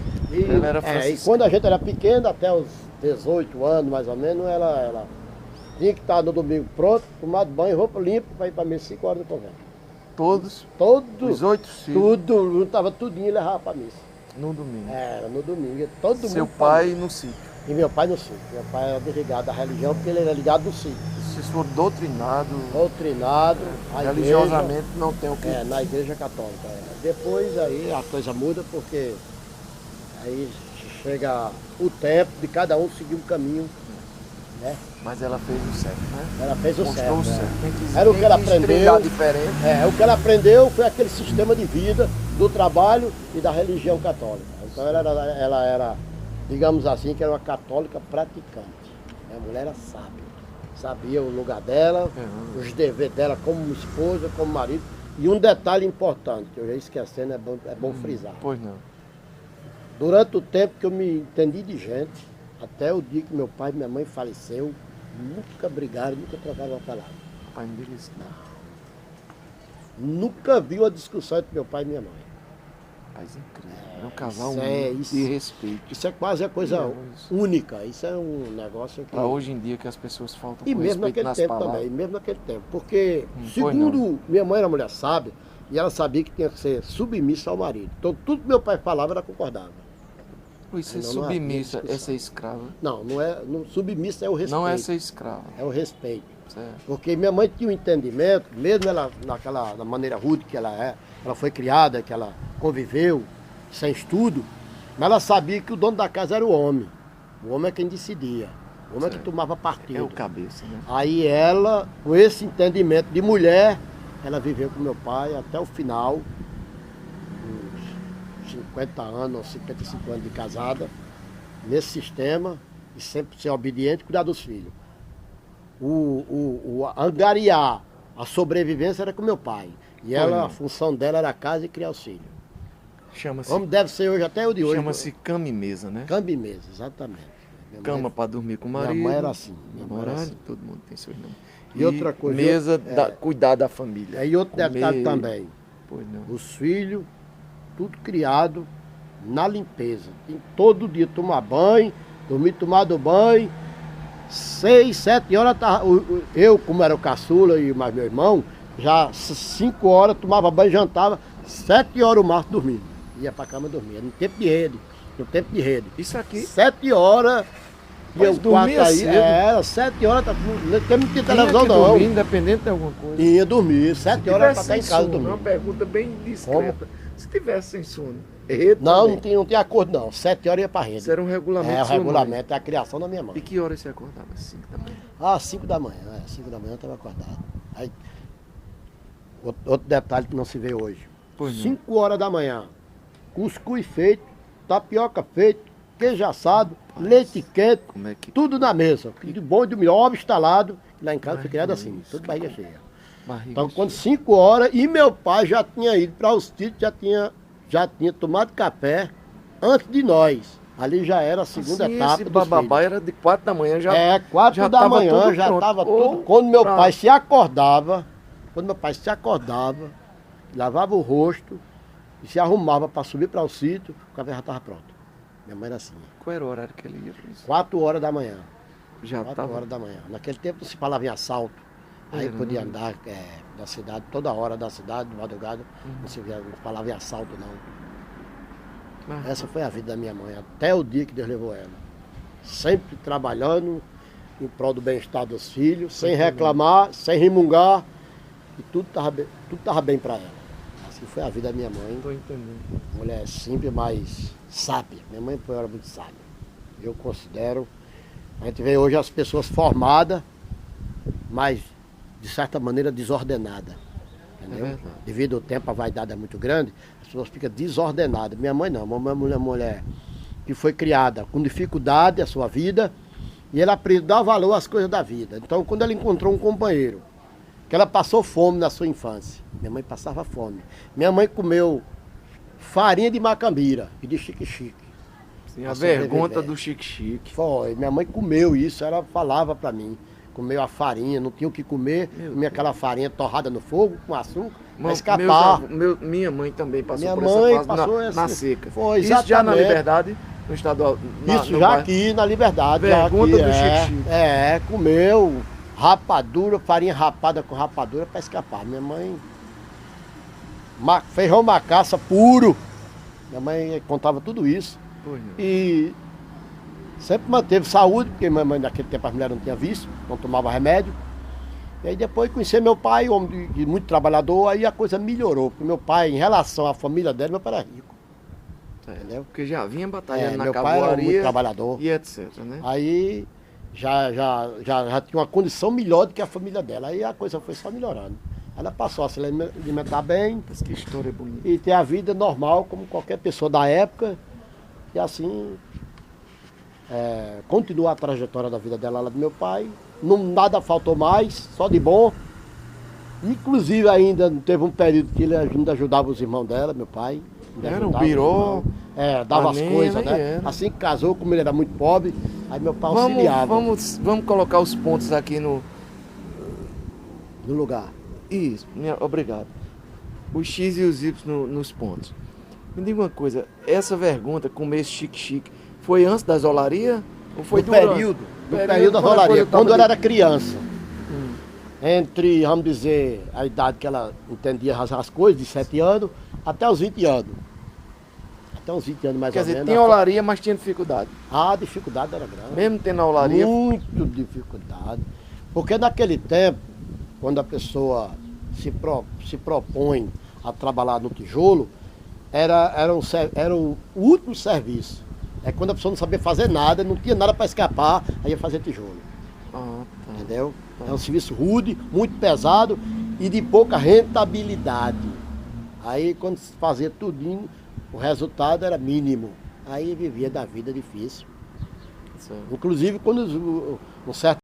Ela era e franciscana. quando a gente era pequeno, até os 18 anos mais ou menos, ela tinha que estar no domingo pronto, tomado banho, roupa limpa, para ir para missa 5 horas do convento. Todos Todos, os 8 filhos tudo, juntava tudinho e levava para missa. no domingo. Era no domingo, ia todo Seu mundo pra pai missa. no sítio. E meu pai no sítio. Meu pai era ligado à religião porque ele era ligado no sítio. Vocês foram doutrinados. Religiosamente não tem o que. Na igreja católica. Depois aí a coisa muda porque aí chega o tempo de cada um seguir um caminho, né? Mas ela fez o certo, né? Ela fez o certo. Mostrou o certo. Era o que ela aprendeu. Diferente. O que ela aprendeu foi aquele sistema de vida do trabalho e da religião católica. Então ela era, digamos assim, que era uma católica praticante. A mulher era sábia. Sabia o lugar dela, os deveres dela como esposa, como marido. E um detalhe importante, que eu já esquecendo, é bom frisar. Pois não. Durante o tempo que eu me entendi de gente, até o dia que meu pai e minha mãe faleceram, nunca brigaram, nunca trocaram uma palavra. Pai me disse não. Nunca vi uma discussão entre meu pai e minha mãe. Paz incrível. É um casal de respeito. Isso é quase a coisa única. Isso é um negócio que... Para hoje em dia que as pessoas faltam e com mesmo respeito naquele nas tempo palavras. também, mesmo naquele tempo. Porque, segundo minha mãe era mulher sábia, e ela sabia que tinha que ser submissa ao marido. Então tudo que meu pai falava, ela concordava. Isso é submissa, é ser escrava? Não, não é. Submissa é o respeito. Não é ser escrava. É o respeito. Certo. Porque minha mãe tinha um entendimento, mesmo ela na maneira rude que ela foi criada, que ela conviveu, sem estudo, mas ela sabia que o dono da casa era o homem. O homem é quem decidia. O homem é que tomava partido. É o cabeça, né? Aí ela, com esse entendimento de mulher, ela viveu com meu pai até o final, uns 50 anos, ou 55 anos de casada, nesse sistema, e sempre ser obediente e cuidar dos filhos. Angariar a sobrevivência era com meu pai. E ela, a função dela era a casa e criar os filhos. Chama-se. Como deve ser hoje, até o de hoje. Chama-se cama e mesa, né? Cama e mesa, exatamente. Cama para dormir com o marido. Minha mãe era assim. Horário, todo mundo tem seus nomes. E outra coisa. Mesa, cuidar da família. E outro detalhe também. Pois não. Os filhos, tudo criado na limpeza. Tem todo dia tomar banho, dormir tomado banho. 6, 7 horas, eu, como era o caçula e mais meu irmão, já 5 horas tomava banho, jantava, 7 horas o máximo dormindo. Ia pra cama dormir, no tempo de rede. Isso aqui? 7 horas, e eu dormia aí, cedo. era 7 horas, não tinha televisão não. Dormir, independente de alguma coisa. Ia dormir, 7 horas pra estar em casa dormindo. Uma pergunta bem discreta. Se tivesse sem sono, não tinha acordo não, 7 horas ia pra rede. Isso era um regulamento. É, o regulamento, é a criação da minha mãe. E que horas você acordava? 5 da manhã? 5 da manhã, 5 da manhã eu estava acordado. Aí, outro detalhe que não se vê hoje. 5 horas da manhã, cuscuz feito, tapioca feito, queijo assado, leite quente, tudo na mesa. De bom e do melhor, ovo instalado. Lá em casa foi criado assim, tudo barriga cheia. Então quando 5 horas, e meu pai já tinha ido para os sítios, já tinha tomado café antes de nós. Ali já era a segunda etapa. Esse bababá era de 4 da manhã já. 4 da manhã já estava tudo. Quando meu pai se acordava, lavava o rosto e se arrumava para subir para o sítio, o café já estava pronto. Minha mãe era assim. Qual era o horário que ele ia? 4 horas da manhã. Já 4 horas da manhã. Naquele tempo não se falava em assalto. Aí podia andar da cidade, toda hora da cidade, de madrugada, não se falava em assalto não. Essa foi a vida da minha mãe, até o dia que Deus levou ela. Sempre trabalhando em prol do bem-estar dos filhos, sem reclamar, sem remungar, e tudo estava bem para ela. Assim foi a vida da minha mãe. Estou entendendo. Mulher simples, mas sábia. Minha mãe foi muito sábia. Eu considero. A gente vê hoje as pessoas formadas, mas de certa maneira desordenadas. Entendeu? Devido ao tempo, a vaidade é muito grande, as pessoas ficam desordenadas. Minha mãe não, minha mãe é uma mulher que foi criada com dificuldade a sua vida, e ela aprendeu a dar valor às coisas da vida. Então, quando ela encontrou um companheiro, que ela passou fome na sua infância, minha mãe passava fome. Minha mãe comeu farinha de macambira e de chique-chique. Sim, a vergonha do chique-chique. Foi, minha mãe comeu isso, ela falava para mim. Comeu a farinha, não tinha o que comer, comia aquela farinha torrada no fogo, com açúcar, para escapar. Minha mãe também passou minha por mãe essa fase na seca. Foi, isso já na Liberdade, no estadual? Isso já aqui na Liberdade. Pergunta do chique-chique. Comeu rapadura, farinha rapada com rapadura para escapar. Minha mãe, feijão macaça puro. Minha mãe contava tudo isso. E sempre manteve saúde, porque minha mãe naquele tempo as mulheres não tinham vício, não tomava remédio. E aí depois conheci meu pai, homem muito trabalhador, aí a coisa melhorou. Porque meu pai, em relação à família dele, meu pai era rico. Entendeu? Porque já vinha batalhando na meu pai era muito cavalaria trabalhador. e etc, né? Aí já tinha uma condição melhor do que a família dela. Aí a coisa foi só melhorando. Ela passou a se alimentar bem. Mas que história bonita. E ter a vida normal, como qualquer pessoa da época. E assim, continuar a trajetória da vida dela lá do meu pai. Nada faltou mais, só de bom. Inclusive ainda teve um período que ele ainda ajudava os irmãos dela, meu pai. Era um birô. Dava as panela, coisas, né? era. Assim que casou, como ele era muito pobre, aí meu pai auxiliava Vamos colocar os pontos aqui no lugar. Isso, obrigado. Os X e os Y nos pontos. Me diga uma coisa, essa pergunta, comer chique-chique, foi antes da isolaria? Ou foi No período da rolaria, quando ela era criança. Entre, vamos dizer, a idade que ela entendia as coisas, de 7 anos, até os 20 anos. Até uns 20 anos mais ou menos. Quer dizer, tinha olaria, mas tinha dificuldade. A dificuldade era grande. Mesmo tendo a olaria? Muito dificuldade. Porque naquele tempo, quando a pessoa se propõe a trabalhar no tijolo, era o último serviço. É quando a pessoa não sabia fazer nada, não tinha nada para escapar, aí ia fazer tijolo. Tá. Entendeu? É um serviço rude, muito pesado e de pouca rentabilidade. Aí quando se fazia tudinho, o resultado era mínimo. Aí vivia da vida difícil. Certo. Inclusive quando um certo